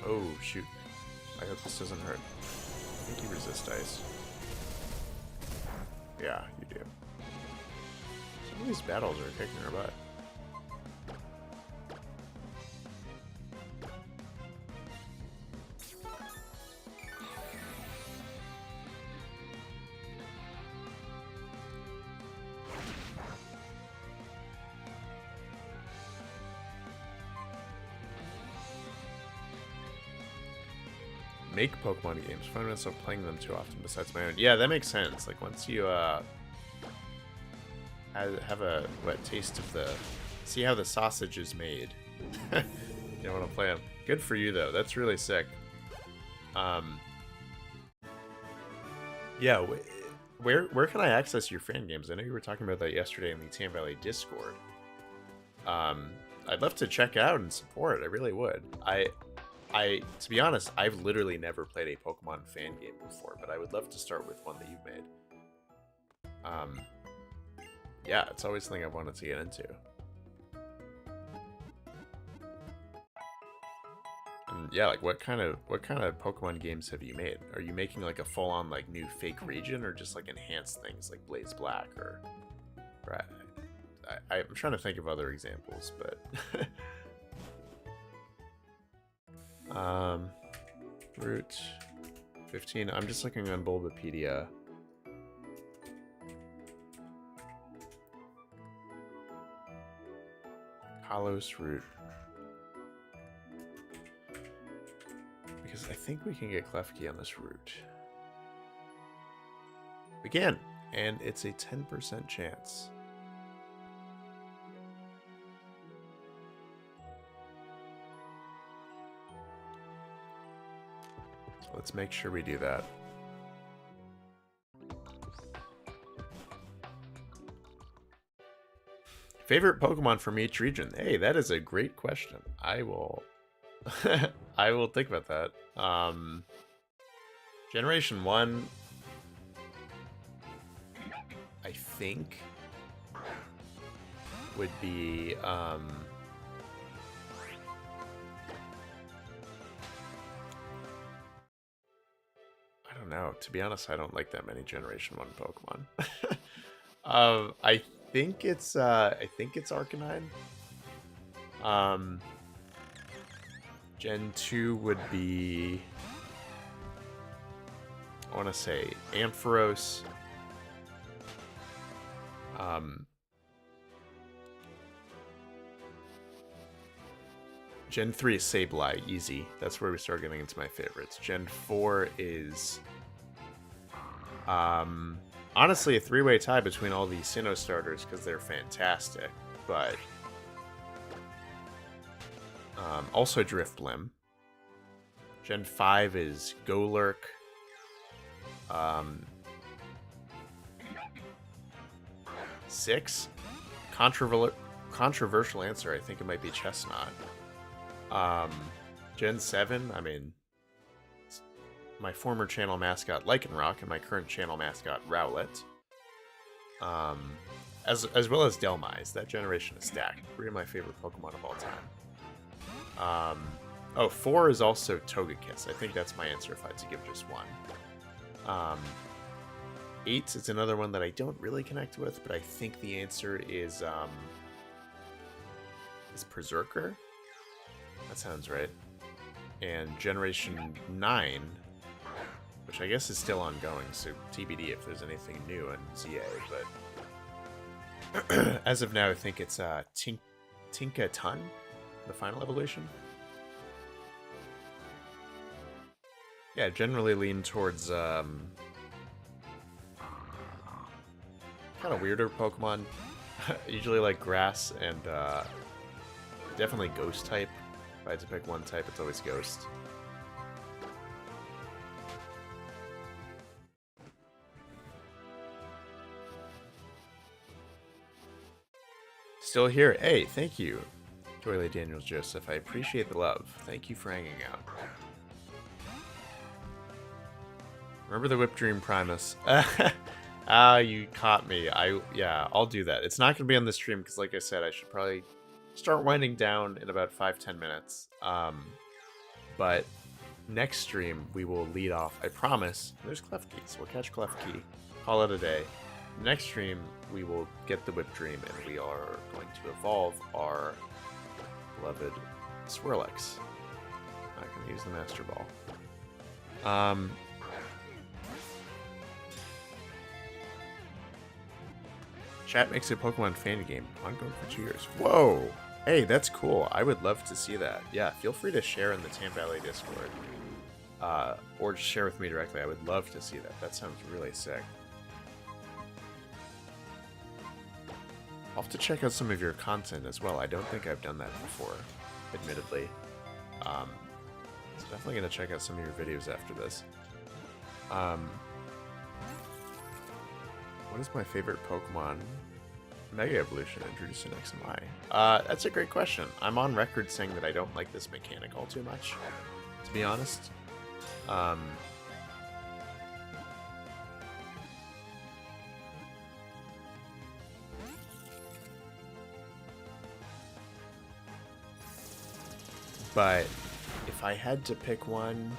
Oh, shoot. I hope this doesn't hurt. I think you resist ice. Yeah, you do. Some of these battles are kicking our butt. Make Pokemon games. Find myself playing them too often besides my own. Yeah, that makes sense. Like, once you have a wet taste of see how the sausage is made. You don't want to play them. Good for you, though. That's really sick. Yeah, where can I access your fan games? I know you were talking about that yesterday in the Tam Valley Discord. I'd love to check out and support. I really would. To be honest, I've literally never played a Pokemon fan game before, but I would love to start with one that you've made. Yeah, it's always something I've wanted to get into. And yeah, like what kind of Pokemon games have you made? Are you making like a full-on like new fake region, or just like enhanced things like Blaze Black or? Right. I'm trying to think of other examples, but. Route 15. I'm just looking on Bulbapedia. Kalos route. Because I think we can get Klefki on this route. We can, and it's a 10% chance. Let's make sure we do that. Favorite Pokemon from each region? Hey, that is a great question. I will I will think about that. Generation 1, I think, would be no, to be honest, I don't like that many Generation 1 Pokemon. I think it's Arcanine. Gen 2 would be, I want to say Ampharos. Gen 3 is Sableye, easy. That's where we start getting into my favorites. Gen 4 is honestly a three-way tie between all these Sinnoh starters because they're fantastic, but also Drifblim. Gen 5 is Golurk. 6? Controversial answer. I think it might be Chestnut. Gen 7, I mean, my former channel mascot Lycanroc and my current channel mascot Rowlet. As well as Delmise. That generation is stacked. 3 of my favorite Pokemon of all time. Oh, 4 is also Togekiss. I think that's my answer if I had to give just one. 8 is another one that I don't really connect with, but I think the answer is Berserker. That sounds right. And Generation 9, which I guess is still ongoing, so TBD if there's anything new in ZA, but as of now, I think it's Tinkaton, the final evolution. Yeah, generally lean towards kind of weirder Pokemon. Usually like grass and definitely ghost type. If I had to pick one type, it's always ghost. Still here. Hey, thank you, Joy Daniels Joseph. I appreciate the love. Thank you for hanging out. Remember the Whip Dream Primus? You caught me. Yeah, I'll do that. It's not going to be on the stream because, like I said, I should probably start winding down in about 5-10 minutes. But next stream, we will lead off. I promise. There's Klefki, so we'll catch Klefki. Call it a day. Next stream, we will get the Whip Dream, and we are going to evolve our beloved Swirlix. I'm not going to use the Master Ball. Chat makes a Pokemon fan game. Ongoing for 2 years. Whoa! Hey, that's cool. I would love to see that. Yeah, feel free to share in the Tam Valley Discord. Or just share with me directly. I would love to see that. That sounds really sick. I'll have to check out some of your content as well. I don't think I've done that before, admittedly. So definitely going to check out some of your videos after this. What is my favorite Pokemon? Mega Evolution introduced in X and Y. That's a great question. I'm on record saying that I don't like this mechanic all too much, to be honest. But if I had to pick one,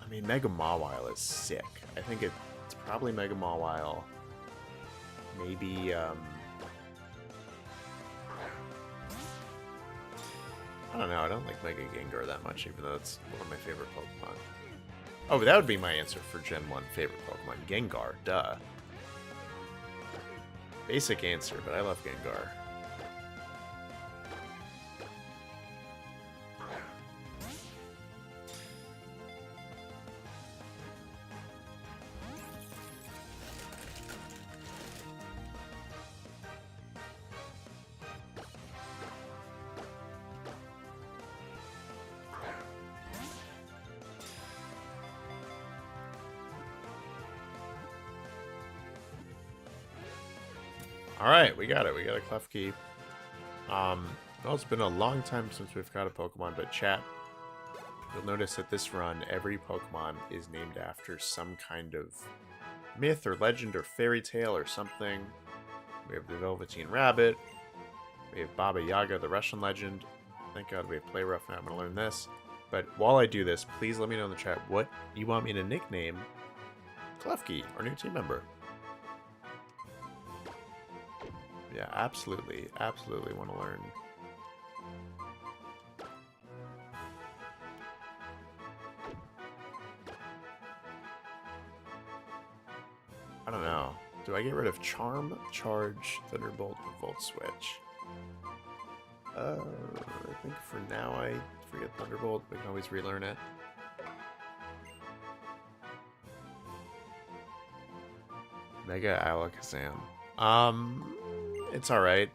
I mean, Mega Mawile is sick. I think it's probably Mega Mawile. Maybe, I don't know, I don't like Mega Gengar that much, even though it's one of my favorite Pokemon. Oh, but that would be my answer for Gen 1 favorite Pokemon. Gengar, duh. Basic answer, but I love Gengar. Alright, we got it. We got a Klefki. Well, it's been a long time since we've got a Pokemon, but chat, you'll notice that this run, every Pokemon is named after some kind of myth or legend or fairy tale or something. We have the Velveteen Rabbit. We have Baba Yaga, the Russian legend. Thank God we have Play Rough now. I'm going to learn this. But while I do this, please let me know in the chat what you want me to nickname Klefki, our new team member. Yeah, absolutely. Absolutely want to learn. I don't know. Do I get rid of Charm, Charge, Thunderbolt, or Volt Switch? I think for now I forget Thunderbolt. We can always relearn it. Mega Alakazam. It's alright.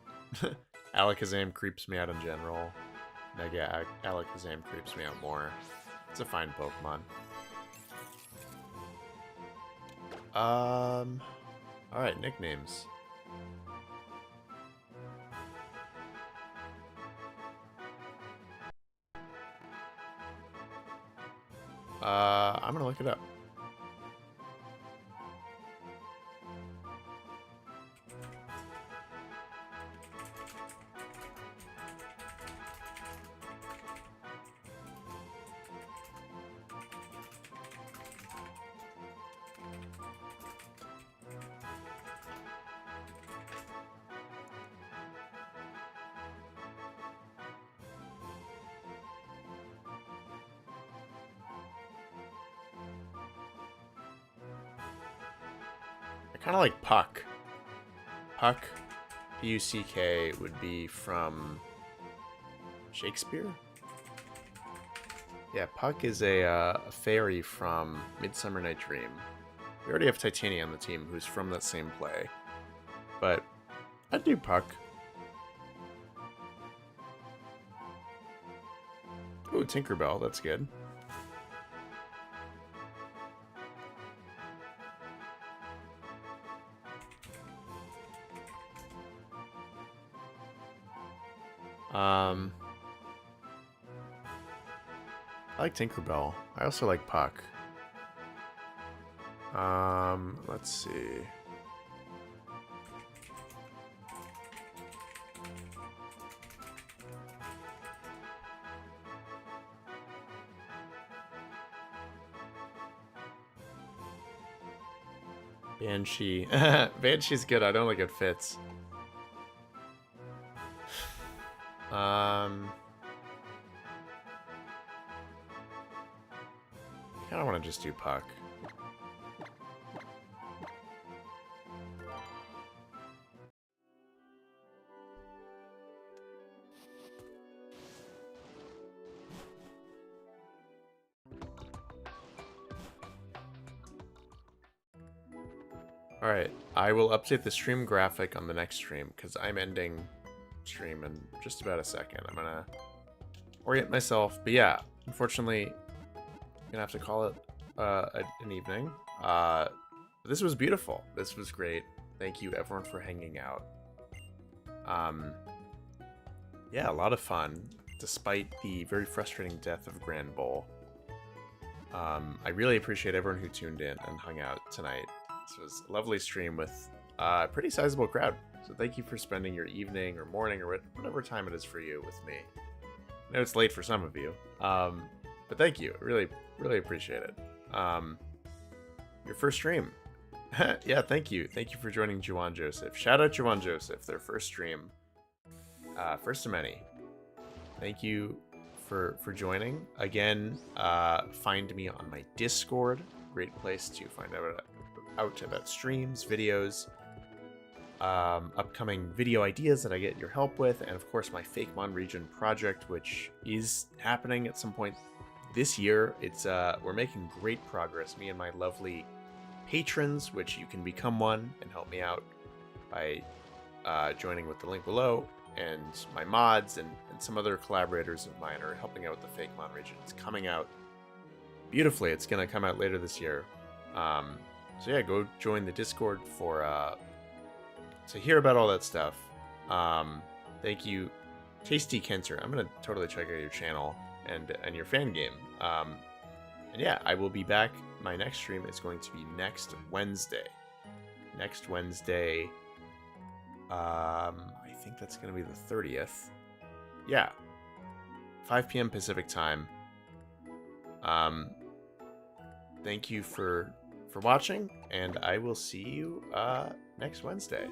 Alakazam creeps me out in general. Mega Alakazam creeps me out more. It's a fine Pokemon. Alright, nicknames. I'm gonna look it up. I kind of like Puck. Puck, P-U-C-K, would be from Shakespeare? Yeah, Puck is a fairy from Midsummer Night Dream. We already have Titania on the team, who's from that same play. But I'd do Puck. Ooh, Tinkerbell, that's good. I like Tinkerbell. I also like Puck. Let's see. Banshee. Banshee's good. I don't think it fits. I want to just do Puck. Alright, I will update the stream graphic on the next stream, because I'm ending stream in just about a second. I'm gonna orient myself, but yeah, unfortunately, I'm gonna have to call it an evening. This was beautiful. This was great. Thank you everyone for hanging out. Yeah, a lot of fun, despite the very frustrating death of Grand Bowl. I really appreciate everyone who tuned in and hung out tonight. This was a lovely stream with a pretty sizable crowd. So thank you for spending your evening or morning or whatever time it is for you with me. I know it's late for some of you, but thank you. Really, really appreciate it. Your first stream. Yeah, thank you. Thank you for joining Juwan Joseph. Shout out Juwan Joseph, their first stream. First of many. Thank you for joining. Again, find me on my Discord. Great place to find out about streams, videos, upcoming video ideas that I get your help with, and of course my Fakemon region project, which is happening at some point this year. It's we're making great progress, me and my lovely patrons, which you can become one and help me out by joining with the link below, and my mods and some other collaborators of mine are helping out with the Fakemon region. It's coming out beautifully. It's going to come out later this year. So yeah, go join the Discord for to hear about all that stuff. Thank you, Tasty Kenter. I'm gonna totally check out your channel and your fan game. And yeah, I will be back. My next stream is going to be next Wednesday. Next Wednesday. I think that's gonna be the 30th. Yeah, 5 p.m. Pacific time. Thank you for watching, and I will see you next Wednesday.